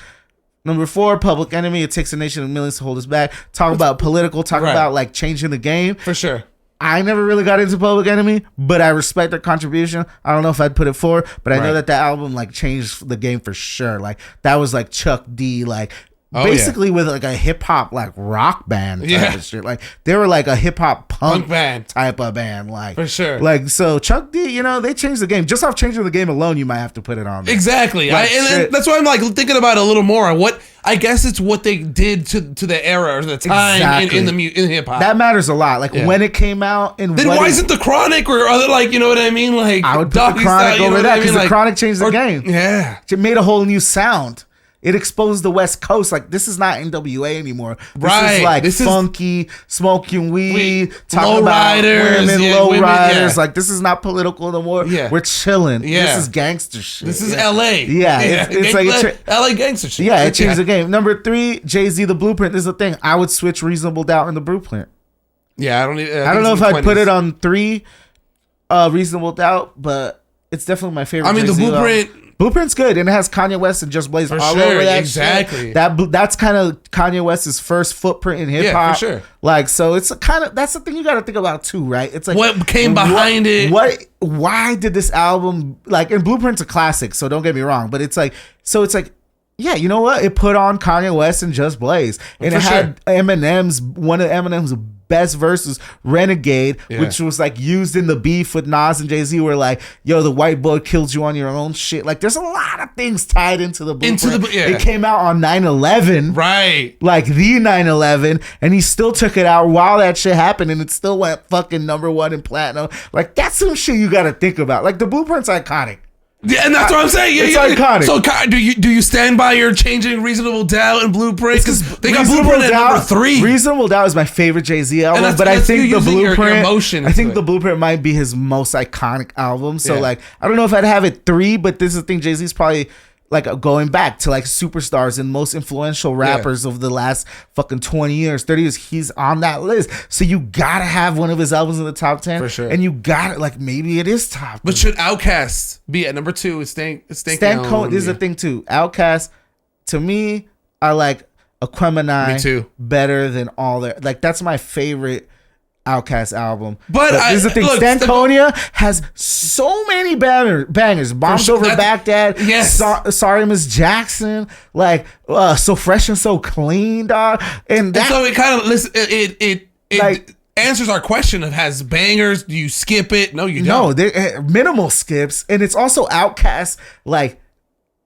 Number 4, Public Enemy. It takes a nation of millions to hold us back. Talk about political. Talk about like changing the game for sure. I never really got into Public Enemy, but I respect their contribution. I don't know if I'd put it forward, but I know that album like changed the game for sure. Like that was like Chuck D, like. Basically with like a hip hop like rock band type of shit. Like they were like a hip hop punk band type of band. Like for sure. Like so Chuck D, you know, they changed the game. Just off changing the game alone, you might have to put it on there. Exactly. Like, and that's why I'm like thinking about it a little more. What I guess it's what they did to the era or the time in hip hop. That matters a lot. Like when it came out and then why isn't the Chronic or other like you know what I mean? Like I would put the Chronic over that because the Chronic changed the game. Yeah. It made a whole new sound. It exposed the West Coast. Like, this is not NWA anymore. This is like funky, smoking weed, talking about women, low riders. Like, this is not political no more. Yeah. We're chilling. Yeah. This is gangster shit. This is LA. Yeah. It's like LA gangster shit. Yeah, it changed the game. Number 3, Jay-Z, The Blueprint. This is the thing. I would switch Reasonable Doubt and The Blueprint. Yeah, I don't know if I'd put it on 3, Reasonable Doubt, but it's definitely my favorite. I mean, Jay-Z The Blueprint... Blueprint's good, and it has Kanye West and Just Blaze all over that. Exactly. That's kind of Kanye West's first footprint in hip hop. Yeah, for sure. Like, so it's that's the thing you got to think about too, right? It's like what came behind it. Why did this album like? And Blueprint's a classic, so don't get me wrong. But it's like, yeah, you know what? It put on Kanye West and Just Blaze, and it had one of Eminem's best verses, Renegade, which was like used in the beef with Nas and Jay-Z, where like, yo, the white boy killed you on your own shit. Like, there's a lot of things tied into the Blueprint. It came out on 9/11, right? Like the 9/11, and he still took it out while that shit happened, and it still went fucking number 1 in platinum. Like, that's some shit you got to think about. Like, the Blueprint's iconic. Yeah, and that's what I'm saying. Yeah, It's yeah. iconic. So do you stand by your changing Reasonable Doubt and Blueprint? Because they got Reasonable Blueprint at number Doubt- 3. Reasonable Doubt is my favorite Jay-Z album, that's- but I that's think you the using your Blueprint. emotion I think into the it. Blueprint might be his most iconic album. So Yeah. like, I don't know if I'd have it 3, but this is the thing. Jay-Z's probably like going back to like superstars and most influential rappers of the last fucking 20 years, 30 years. He's on that list. So you gotta have one of his albums in the top 10 For sure. And you gotta like maybe it is top. But should Outkast be at number 2? It's Stan Cohen. This is the thing too. Outkast, to me, I like Aquemini Me too. better than all their like. That's my favorite Outkast album. But this is the thing. look, Stankonia has so many bangers. Bombs sure, Over Baghdad. yes. Sorry, Miss Jackson. Like So Fresh and So Clean, dog. And that So it kind of it Like- answers our question of has bangers. Do you skip it? No, you don't. no, they're minimal skips, and it's also Outkast like.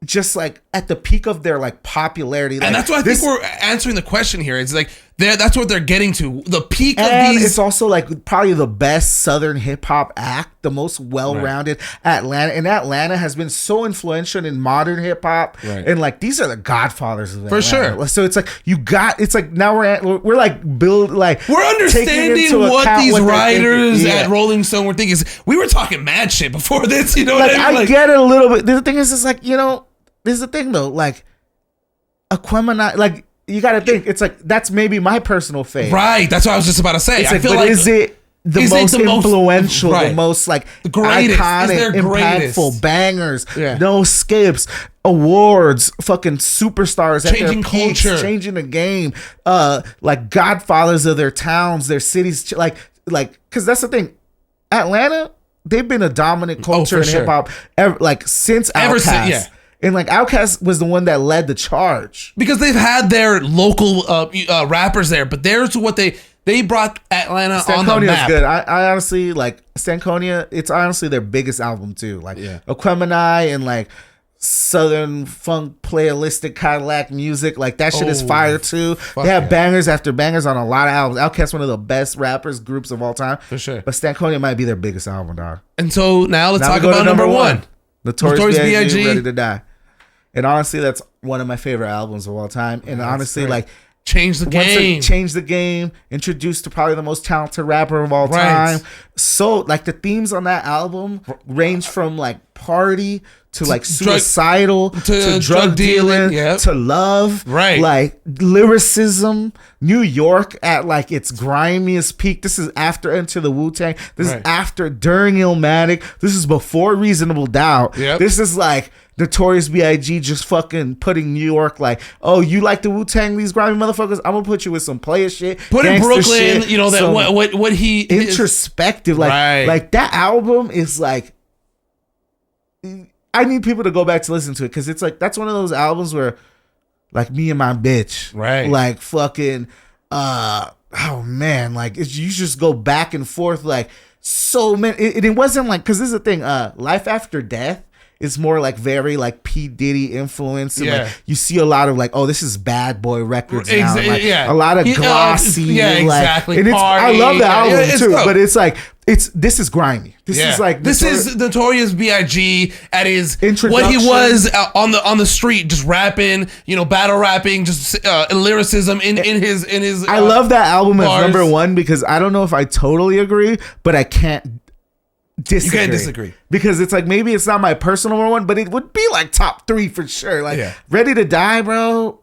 Just like at the peak of their like popularity, like, And that's why I think we're answering the question here. It's like that's what they're getting to. The peak of and these. it's also like probably the best Southern hip hop act, the most well-rounded. Atlanta, and Atlanta has been so influential in modern hip hop, Right. and like these are the godfathers of Atlanta. sure. So it's like it's like now we're like We're taking understanding into what account these they're writers thinking. at Rolling Stone were thinking. We were talking mad shit before this, you know Like what I mean? I get it a little bit. The thing is, it's like this is the thing though. Like Aquemini, like you got to think. It's like that's maybe my personal favorite. Right. That's what I was just about to say. It's I like, feel but like is it the is it most the most- influential, right. the most like The greatest. Is iconic, there greatest? impactful bangers, Yeah. no skips, awards, fucking superstars at Changing their peaks, culture. changing the game, like godfathers of their towns, their cities, like because that's the thing, Atlanta, they've been a dominant culture for in sure. hip hop like since Ever Outkast. since- yeah. And like Outkast was the one that led the charge. because they've had their local rappers there, but there's what they brought Atlanta on the Stankonia is map. good. I honestly like Stankonia. It's honestly their biggest album too. Like Yeah. Aquemini and like Southern funk playalistic Cadillac music. Like that shit is Oh, fire too. They have yeah. bangers after bangers on a lot of albums. Outkast one of the best rappers groups of all time. For sure. But Stankonia might be their biggest album, dog. And so now let's Now we talk go to about number 1. Notorious B.I.G. B.I.G. Ready to Die. And honestly, that's one of my favorite albums of all time. And honestly, great. like Change the once game. it changed the game, introduced to probably the most talented rapper of all Right. time. So like the themes on that album range from like party to like drug- suicidal to drug dealing yep. to love, Right. like lyricism. New York at like its grimiest peak. This is after Enter the Wu-Tang. This Right. is after during Illmatic. This is before Reasonable Doubt. Yep. This is like Notorious B.I.G. just fucking putting New York like, oh, you like the Wu-Tang, these grimy motherfuckers? I'm gonna put you with some player shit. Put in gangster Brooklyn, shit, you know that some what he is- introspective. Like Right. like that album is like, I need people to go back to listen to it because it's like that's one of those albums where like Me and My Bitch, Right. Like fucking oh man, like you just go back and forth like so many. It wasn't like, because this is the thing, Life After Death is more like very like P. Diddy influence. And Yeah. like you see a lot of like, oh, this is Bad Boy Records now. Exa- Like, yeah. a lot of glossy. yeah, and, like, exactly. And it's, I Party. love the Yeah, album it's too, dope. but it's like this is grimy. This is like this is Notorious B.I.G. at his what he Introduction. was on the street, just rapping, battle rapping, just lyricism in his. I love that album as bars. number one because I don't know if I totally agree, but I can't disagree. You can't disagree. Because it's like maybe it's not my personal number one, but it would be like top 3 for sure. Like Yeah. Ready to Die, bro.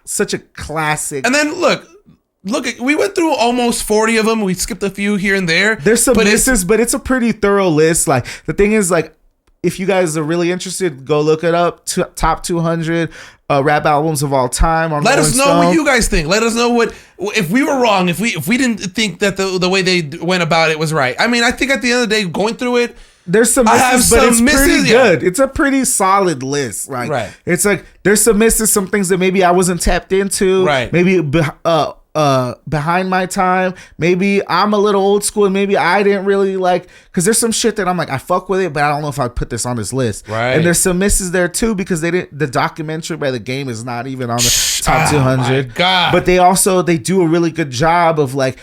Such a classic. And then look, we went through almost 40 of them. We skipped a few here and there. There's some but it's- misses, but it's a pretty thorough list. Like the thing is, like, if you guys are really interested, go look it up. Top 200 rap albums of all time. On Let Rolling us know Stone. what you guys think. Let us know what if we were wrong. If we didn't think that the way they went about it was right. I mean, I think at the end of the day, going through it, There's some I misses, have but some it's misses, pretty yeah. good. It's a pretty solid list. Like, Right. It's like there's some misses, some things that maybe I wasn't tapped into. Right. Maybe behind my time. Maybe I'm a little old school and maybe I didn't really like, because there's some shit that I'm like, I fuck with it, but I don't know if I'd put this on this list. Right. And there's some misses there too because they didn't. The documentary by The Game is not even on the top Oh 200. my God. But they do a really good job of like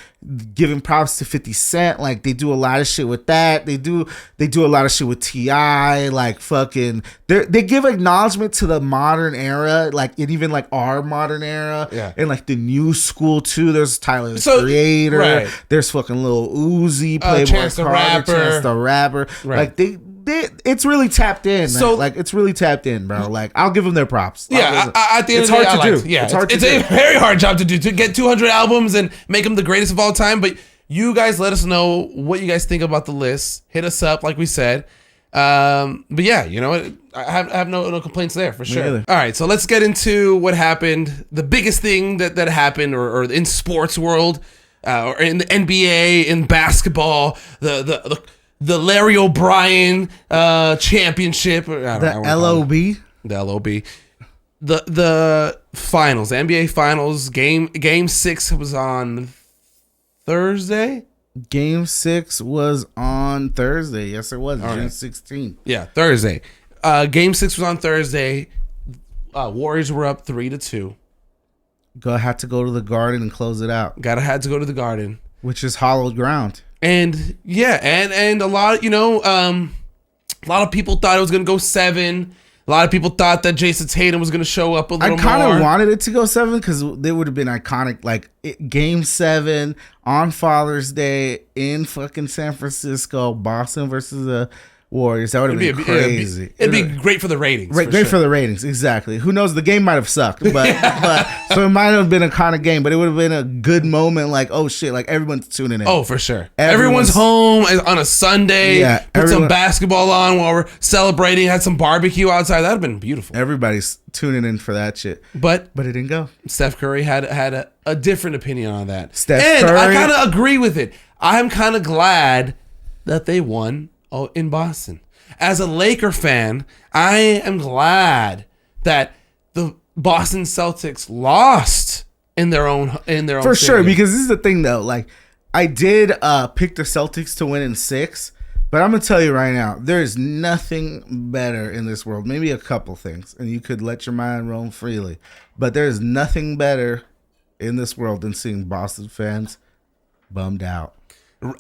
giving props to 50 Cent. Like, they do a lot of shit with that. They do a lot of shit with T.I. Like, fucking, they give acknowledgement to the modern era, like, and even like our modern era, and like the new school too. There's Tyler the Creator. Right. There's fucking Lil Uzi, Playboy Chance the Carter, Chance the Rapper. Right. Like it's really tapped in. So like it's really tapped in, bro. Like I'll give them their props. Yeah, at the end of the day, it's hard to do. Yeah, it's a very hard job to do, to get 200 albums and make them the greatest of all time. But you guys let us know what you guys think about the list. Hit us up, like we said. But yeah, you know what? I have no complaints there for sure. All right, so let's get into what happened. The biggest thing that happened, or in sports world, or in the NBA, in basketball, the Larry O'Brien championship. The LOB. The LOB. The finals, the NBA finals, game 6 was on Thursday. Game 6 was on Thursday. Yes, it was. June 16th. Yeah, Thursday. Game 6 was on Thursday. Warriors were up 3-2. Had to go to the Garden and close it out. Had to go to the Garden, which is hallowed ground. And yeah, and a lot, a lot of people thought it was gonna go 7. A lot of people thought that Jason Tatum was gonna show up a little more. I kind of wanted it to go 7 because they would have been iconic. Like Game 7 on Father's Day in fucking San Francisco, Boston versus the Warriors. That would have been crazy. It'd be great for the ratings. Right, great for the ratings. Exactly. Who knows? The game might have sucked, but so it might have been a kind of game, but it would have been a good moment. Like, oh shit, like everyone's tuning in. Oh, for sure. Everyone's home on a Sunday. Yeah, put some basketball on while we're celebrating. Had some barbecue outside. That'd have been beautiful. Everybody's tuning in for that shit. But it didn't go. Steph Curry had a different opinion on that. Curry, I kind of agree with it. I'm kind of glad that they won. In Boston. As a Laker fan, I am glad that the Boston Celtics lost in their own for stadium. Sure, because this is the thing though. Like, I did pick the Celtics to win in 6, but I'm gonna tell you right now, there is nothing better in this world. Maybe a couple things, and you could let your mind roam freely. But there is nothing better in this world than seeing Boston fans bummed out.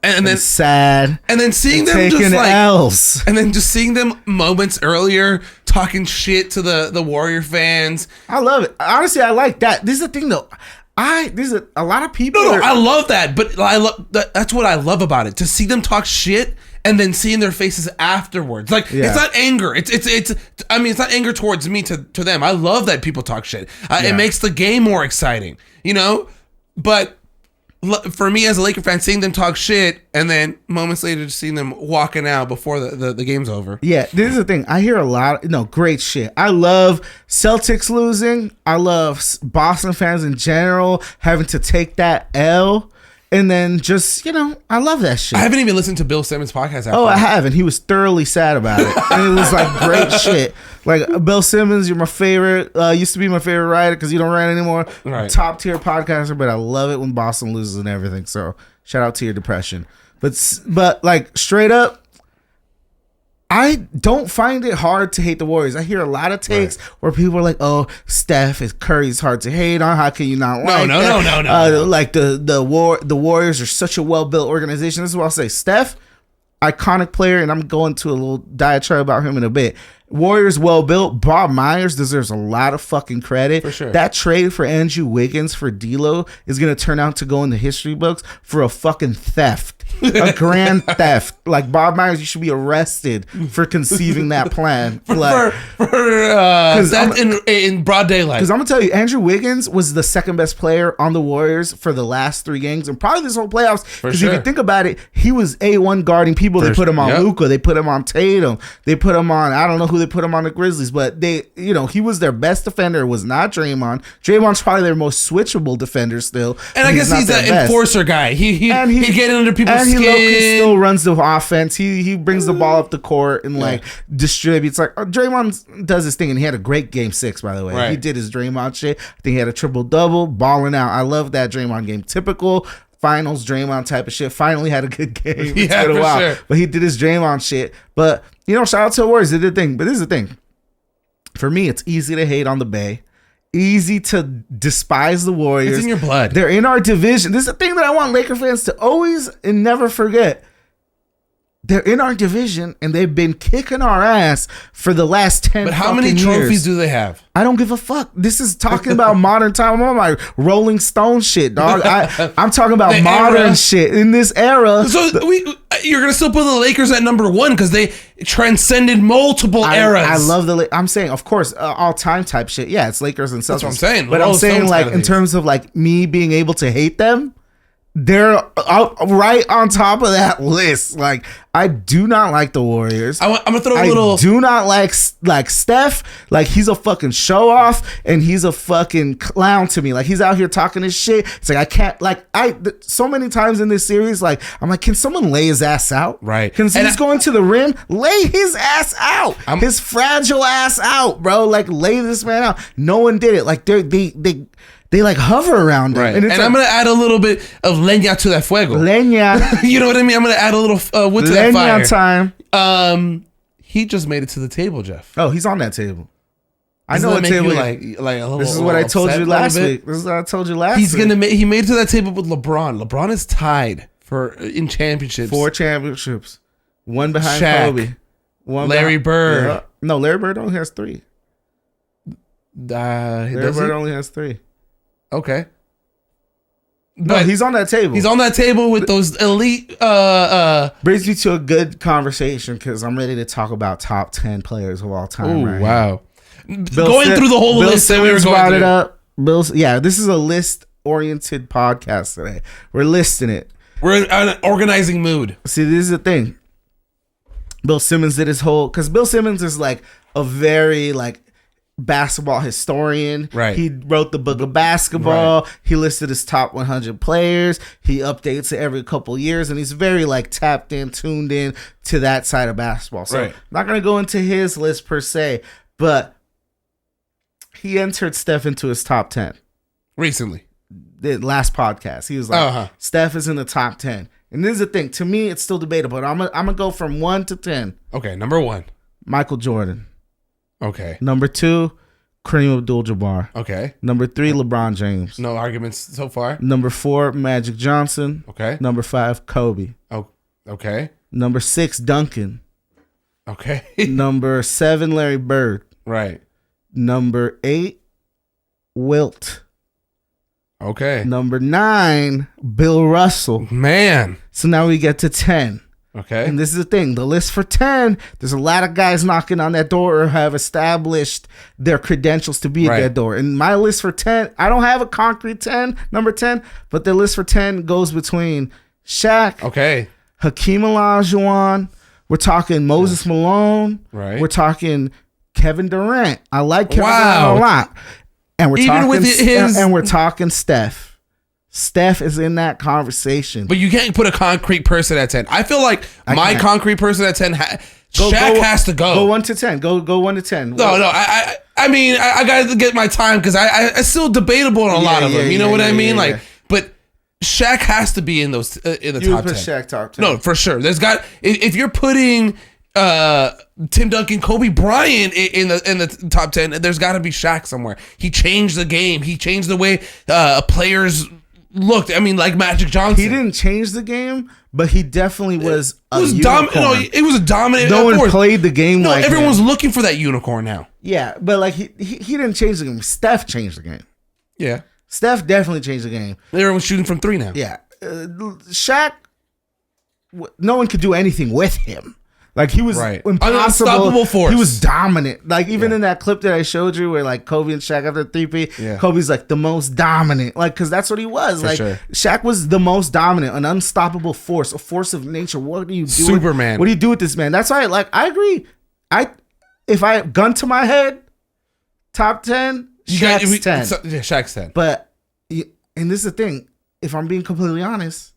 And then sad, and then seeing them just like L's, and then just seeing them moments earlier talking shit to the Warrior fans. I love it. Honestly, I like that. This is the thing, though. There's a lot of people. No, I love that, but I love that's what I love about it. To see them talk shit and then seeing their faces afterwards. Like it's not anger. It's. I mean, it's not anger towards me to them. I love that people talk shit. It makes the game more exciting, But for me as a Laker fan, seeing them talk shit and then moments later just seeing them walking out before the game's over. Yeah, this is the thing. I hear a lot. Great shit. I love Celtics losing. I love Boston fans in general having to take that L. And then just, I love that shit. I haven't even listened to Bill Simmons' podcast after I haven't. He was thoroughly sad about it. And it was like great shit. Like, Bill Simmons, you're my favorite. Used to be my favorite writer because you don't write anymore. Right. Top tier podcaster, but I love it when Boston loses and everything. So shout out to your depression. But like straight up, I don't find it hard to hate the Warriors. I hear a lot of takes where people are like, "Oh, Curry's hard to hate on. How can you not like that?" No. Like the Warriors are such a well-built organization. This is what I'll say. Steph, iconic player, and I'm going to a little diatribe about him in a bit. Warriors well-built. Bob Myers deserves a lot of fucking credit. For sure. That trade for Andrew Wiggins for D'Lo is going to turn out to go in the history books for a fucking theft. A grand theft. Like, Bob Myers, you should be arrested for conceiving that plan. In broad daylight. Because I'm going to tell you, Andrew Wiggins was the second best player on the Warriors for the last 3 games and probably this whole playoffs. Because if you think about it, he was A1 guarding people. They put him on Luka. They put him on Tatum. They put him on, I don't know who they put him on the Grizzlies, but he was their best defender. It was not Draymond. Draymond's probably their most switchable defender still. And I guess he's that enforcer guy. He get under people's skin. He still runs the offense. He brings the ball up the court and distributes. Like, Draymond does his thing, and he had a great game 6, by the way. Right. He did his Draymond shit. I think he had a triple-double, balling out. I love that Draymond game. Typical finals Draymond type of shit. Finally had a good game. It's been a while. Sure. But he did his Draymond shit. But, shout out to the Warriors. They did the thing. But this is the thing. For me, it's easy to hate on the Bay. easy to despise the Warriors. It's in your blood. They're in our division. This is the thing that I want Laker fans to always and never forget. They're in our division, and they've been kicking our ass for the last 10 But how many fucking trophies years. do they have? I don't give a fuck. This is talking about modern time. I'm on my Rolling Stone shit, dog. I'm talking about The modern era. shit in this era. So you're gonna still put the Lakers at number one because they transcended multiple eras. I love I'm saying, of course, all time type shit. Yeah, it's Lakers and Celtics. That's what I'm saying. But I'm Rolling saying, Stones like, kind of in things. terms of like me being able to hate them, they're out right on top of that list. Like, I do not like the Warriors. I'm gonna throw a I little. do not like Steph. Like, he's a fucking show off and he's a fucking clown to me. Like, he's out here talking his shit. It's like, I can't, like, so many times in this series, like, I'm like, can someone lay his ass out? Right. Because he's going to the rim, lay his ass out. His fragile ass out, bro. Like, lay this man out. No one did it. Like, they like hover around him. Right. And, And it's I'm like, gonna add a little bit of leña to that fuego. leña. You know what I mean? I'm gonna add a little wood to that Leña fire. time. He just made it to the table, Jeff. Oh, he's on that table. I Doesn't know that what make table. you like a little. This is what I told upset you a little last bit? week. This is what I told you last He's week. gonna he made it to that table with LeBron. LeBron is tied in championships. 4 championships. One behind Shaq. Kobe. One Larry Bird. Yeah. No, Larry Bird only has 3. Larry Larry Bird only has 3. Okay. No, But he's on that table. he's on that table with those elite. Brings me to a good conversation because I'm ready to talk about top 10 players of all time. Oh right wow! Bill Going Sim- through the whole Bill list that we were Simmons going brought through. it up. Yeah, this is a list-oriented podcast today. We're listing it. We're in an organizing mood. See, this is the thing. Bill Simmons did his whole, because Bill Simmons is like a very like basketball historian. Right. He wrote the book of basketball. He listed his top 100 players. He updates it every couple years, and he's very like tapped in, tuned in to that side of basketball. So Right. I'm not gonna go into his list per se, but he entered Steph into his top 10. Recently. The last podcast, he was like, Uh-huh. Steph is in the top 10. And this is the thing. To me, it's still debatable. But I'm gonna go from 1 to 10. Okay, number one. Michael Jordan. Okay. Number 2, Kareem Abdul-Jabbar. Okay. Number 3, LeBron James. No arguments so far. Number 4, Magic Johnson. Okay. Number 5, Kobe. Oh, okay. Number 6, Duncan. Okay. Number 7, Larry Bird. Right. Number 8, Wilt. Okay. Number 9, Bill Russell. Man. So now we get to 10. Okay. And this is the thing, the list for 10, there's a lot of guys knocking on that door or have established their credentials to be Right. at that door. And my list for 10, I don't have a concrete 10, number 10, but the list for 10 goes between Shaq, Okay. Hakeem Olajuwon, we're talking Moses Malone, Right. we're talking Kevin Durant. I like Kevin Wow. Durant a lot. And we're Even talking with his- and we're talking Steph. Steph is in that conversation. But you can't put a concrete person at 10. I feel like my can't. concrete person at 10, Shaq has to go. Go 1 to 10. Go 1 to 10. No. I mean, I got to get my time because I still debatable on a lot of them. You know what I mean? Like, but Shaq has to be in those in the You top would 10. put Shaq top 10. No, for sure. There's got if you're putting Tim Duncan, Kobe Bryant in the top 10, there's got to be Shaq somewhere. He changed the game. He changed the way players looked. I mean, like Magic Johnson. He didn't change the game, but he definitely was a It was unicorn. No, it was a dominant. No one force. played the game No, like everyone's him. looking for that unicorn now. Yeah, but like he didn't change the game. Steph changed the game. Yeah, Steph definitely changed the game. everyone's shooting from 3 now. Yeah, Shaq. No one could do anything with him. Like he was Right. impossible. Unstoppable force. He was dominant. Like even in that clip that I showed you, where like Kobe and Shaq after 3P, Yeah. Kobe's like the most dominant. Like because that's what he was. For like sure. Shaq was the most dominant, an unstoppable force, a force of nature. What do you do? Superman. What do you do with this man? That's why. Like I agree. If I gun to my head, top 10, Shaq's 10. Yeah, Shaq's 10. But and this is the thing. If I'm being completely honest,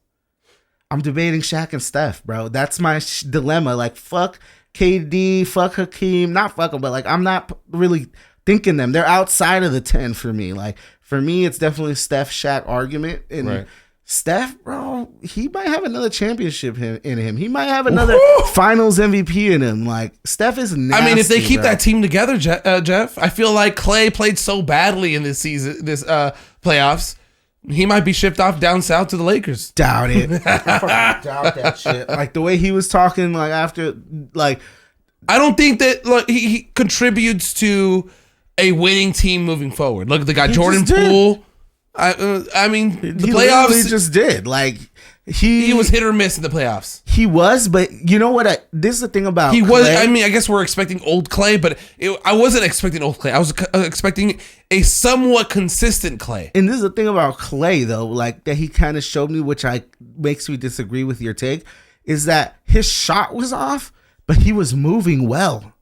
I'm debating Shaq and Steph, bro. That's my dilemma. Like, fuck KD, fuck Hakeem. Not fuck them, but like, I'm not really thinking them. They're outside of the 10 for me. Like, for me, it's definitely Steph Shaq argument. And Right. Steph, bro, he might have another championship in him. He might have another Finals MVP in him. Like Steph is nasty. I mean, if they keep bro. that team together, Jeff, I feel like Clay played so badly in this season, this playoffs. He might be shipped off down south to the Lakers. Doubt it. I fucking doubt that shit. Like the way he was talking, like after, like I don't think that he contributes to a winning team moving forward. Look, they got Jordan Poole. I mean, the playoffs. He just did. Like he was hit or miss in the playoffs. He was, but you know what? This is the thing about he Clay. was. I mean, I guess we're expecting old Clay, but I wasn't expecting old Clay. I was expecting a somewhat consistent Clay. And this is the thing about Clay, though, like that he kind of showed me, which makes me disagree with your take, is that his shot was off, but he was moving well.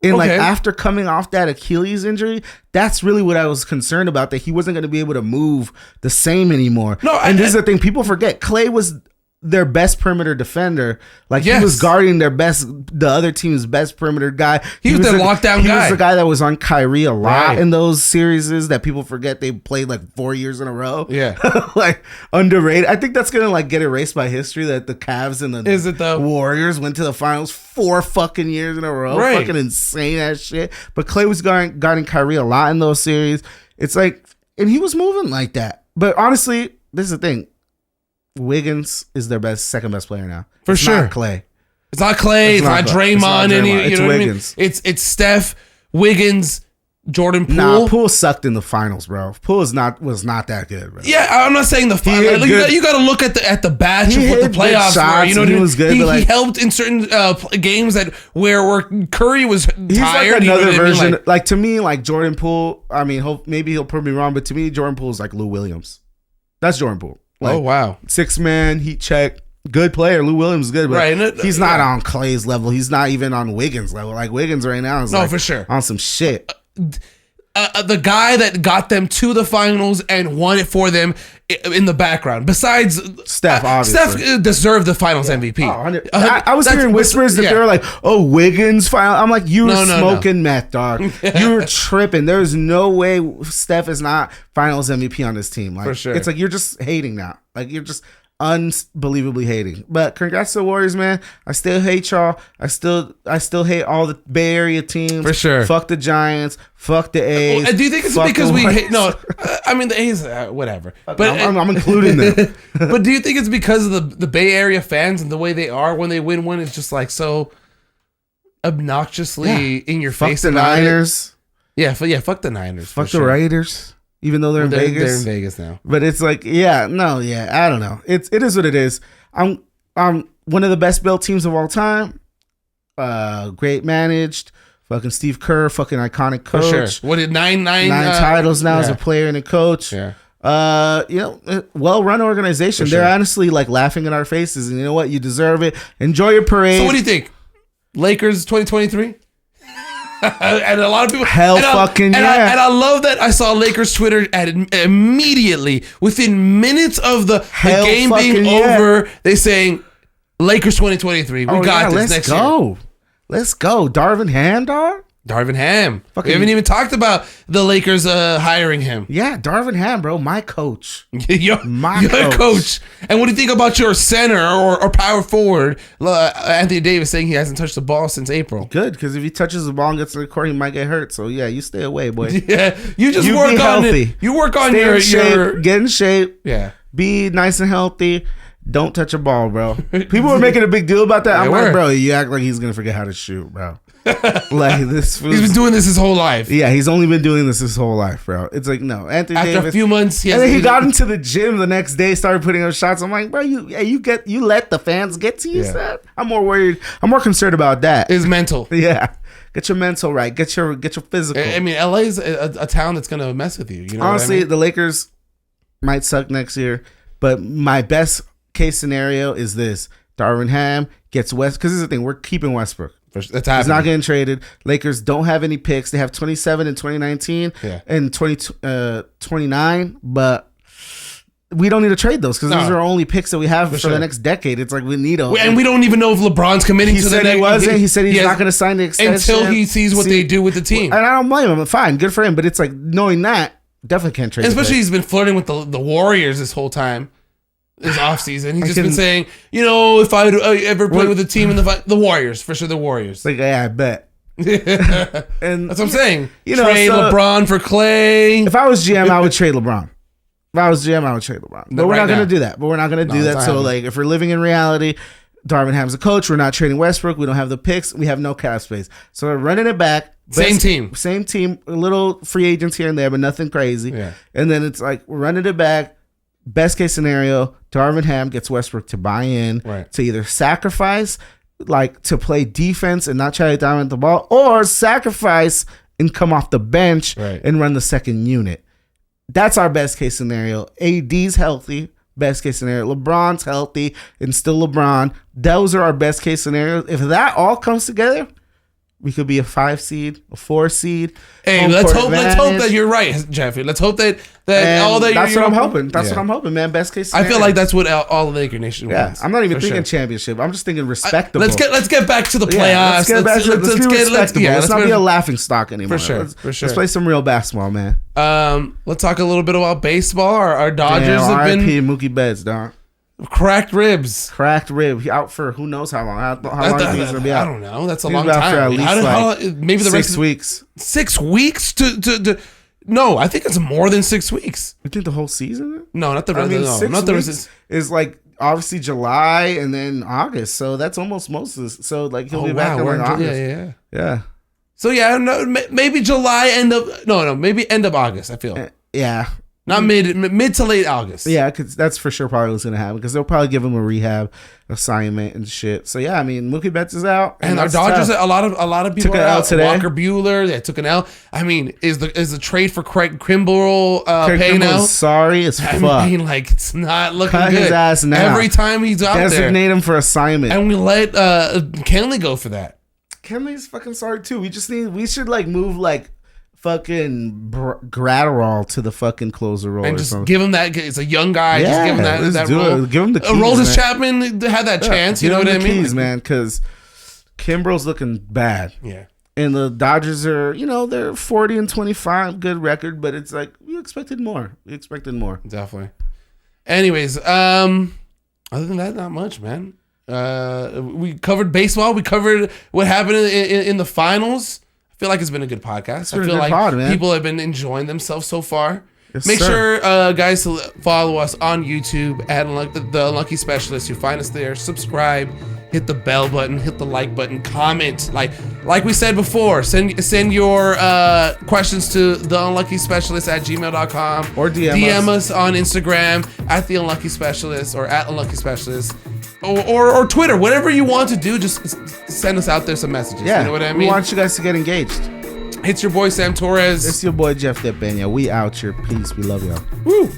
And like after coming off that Achilles injury, that's really what I was concerned about, that he wasn't going to be able to move the same anymore. No, and this is the thing, people forget, Clay was their best perimeter defender. Like he was guarding the other team's best perimeter guy. He was the lockdown guy. He was the guy that was on Kyrie a lot in those series that people forget they played like 4 years in a row. Yeah. Like underrated. I think that's gonna like get erased by history that the Cavs and the Warriors went to the finals 4 fucking years in a row. Right. Fucking insane ass shit. But Clay was guarding Kyrie a lot in those series. It's like, and he was moving like that. But honestly, this is the thing. Wiggins is their second best player now. For sure. Not Clay. It's not Clay. It's not Draymond. It's Wiggins. I mean? It's Steph, Wiggins, Jordan Poole. Nah, Poole sucked in the finals, bro. Poole was not that good, bro. Yeah, I'm not saying the finals. You got to look at the batch of what the playoffs were. You know what I mean? Was good, he helped in certain games where Curry was tired. He's like another version. Like, like to me, like Jordan Poole. I mean, maybe he'll prove me wrong, but to me, Jordan Poole is like Lou Williams. That's Jordan Poole. Like, oh wow, 6-man heat check, good player. Lou Williams is good, but he's not on Clay's level. He's not even on Wiggins' level. Like Wiggins right now is for sure on some shit. The guy that got them to the finals and won it for them in the background, besides Steph, obviously. Steph deserved the finals MVP. I was hearing whispers that they were like, "Oh, Wiggins final." I'm like, "You were smoking meth, dog. You were tripping. There's no way Steph is not finals MVP on this team." Like, for sure. It's like you're just hating now. Like you're just unbelievably hating. But congrats to the Warriors, man. I still hate y'all. I still hate all the Bay Area teams. For sure. Fuck the Giants. Fuck the A's. Do you think it's because we hate? No, I mean the A's, whatever. But I'm including them. But do you think it's because of the Bay Area fans and the way they are when they win one? It's just like so obnoxiously in your face. Fuck the Niners. Fuck the Niners. Fuck the Raiders. Even though they're in Vegas. They're in Vegas now. But it's like, I don't know. It is what it is. I'm one of the best built teams of all time. Great managed. Fucking Steve Kerr, fucking iconic coach. For sure. What did nine titles now as a player and a coach. Yeah. Well run organization. For sure. They're honestly like laughing in our faces, and you know what? You deserve it. Enjoy your parade. So what do you think? Lakers 2023? And a lot of people and I love that I saw Lakers Twitter immediately within minutes of the game being over, they saying Lakers 2023. We got this next year. Let's go. Darvin Ham, dog. Darvin Ham. We haven't even talked about the Lakers hiring him. Yeah, Darvin Ham, bro. My coach. Your coach. And what do you think about your center or power forward, Anthony Davis, saying he hasn't touched the ball since April? Good, because if he touches the ball and gets to the court, he might get hurt. So, yeah, you stay away, boy. Yeah, you just work on it. You work on your get in shape. Yeah. Be nice and healthy. Don't touch a ball, bro. People were making a big deal about that. I'm like, bro, you act like he's going to forget how to shoot, bro. Like this, he's been doing this his whole life. Yeah, he's only been doing this his whole life, bro. It's like no, Anthony After Davis. A few months, and then he got into the gym the next day, started putting up shots. I'm like, bro, you let the fans get to you. Yeah. I'm more worried. I'm more concerned about that. His mental. Yeah, get your mental right. Get your physical. I mean, LA is a town that's gonna mess with you. You know, honestly, what I mean? The Lakers might suck next year, but my best case scenario is this: Darvin Ham gets West. Because this is the thing, we're keeping Westbrook. That's happening. He's not getting traded. Lakers don't have any picks. They have 27 in 2019 and 29, but we don't need to trade those because those are our only picks that we have for the next decade. It's like we need them. And we don't even know if LeBron's committing to the next. He said he's not going to sign the extension. Until he sees what they do with the team. And I don't blame him. Fine, good for him. But it's like knowing that, definitely can't trade. Especially he's been flirting with the Warriors this whole time. this offseason. He's just been saying, you know, if I ever play with a team in the Warriors, for sure the Warriors. Like, yeah, I bet. And that's what I'm saying. You know, trade LeBron for Clay. If I was GM, I would trade LeBron. But we're not going to do that. So, like, if we're living in reality, Darvin Ham's the coach. We're not trading Westbrook. We don't have the picks. We have no cap space. So we're running it back. Same team. A little free agents here and there, but nothing crazy. Yeah. And then it's like we're running it back. Best case scenario, Darvin Ham gets Westbrook to buy in to either sacrifice, like to play defense and not try to dominate the ball, or sacrifice and come off the bench and run the second unit. That's our best case scenario. AD's healthy. Best case scenario. LeBron's healthy and still LeBron. Those are our best case scenarios. If that all comes together, we could be a 5 seed, a 4 seed. Hey, let's hope that you're right, Jeffrey. Let's hope that all that that's what I'm hoping. That's what I'm hoping, man. Best case scenario. I feel like that's what all the Laker Nation wants. I'm not even thinking championship. I'm just thinking respectable. Let's get back to the playoffs. Let's be respectable. Let's not be a laughing stock anymore. For sure. Let's play some real basketball, man. Let's talk a little bit about baseball. Our Dodgers have been Mookie Betts, dog. Cracked ribs. He out for who knows how long. How long he's gonna be out? I don't know. That's a long time. For at least maybe the 6 weeks. 6 weeks to. No, I think it's more than 6 weeks. You think the whole season? No, not the rest. Not the rest. Is like obviously July and then August, so that's almost most of this. So like he'll be back in August. Yeah. So maybe July maybe end of August. I feel. Yeah. Not mid to late August. Yeah, because that's for sure probably what's going to happen, because they'll probably give him a rehab assignment and shit. So, yeah, I mean, Mookie Betts is out. And our Dodgers, a lot of people took are out today. Walker Buehler, they took an L. I mean, is the trade for Craig Kimbrell paying out? Sorry as fuck. I mean, like, it's not looking Cut good. His ass now. Every time he's out Designate him for assignment. And we let Kenley go for that. Kenley's fucking sorry, too. We should, like, move, like, fucking Gratterall to the fucking closer role, and just give him that. It's a young guy. Just give him that role. Give him the keys. Aroldis Chapman had that chance. You know what I mean? Keys, man, because Kimbrel's looking bad. Yeah, and the Dodgers are, they're 40-25, good record, but it's like we expected more. Definitely. Anyways, other than that, not much, man. We covered baseball. We covered what happened in the finals. I feel like it's been a good podcast. I feel like people have been enjoying themselves so far. Yes, Make sir. sure, guys, to follow us on YouTube at the Unlucky Specialist. You find us there. Subscribe. Hit the bell button. Hit the like button. Comment. Like we said before, send your questions to theunluckyspecialist@gmail.com or DM us on Instagram at the Unlucky Specialist or at Unlucky Specialist. Or Twitter, whatever you want to do, just send us out there some messages. Yeah, you know what I mean? We want you guys to get engaged. It's your boy Sam Torres. It's your boy Jeff Depena. We out here. Peace. We love y'all. Woo.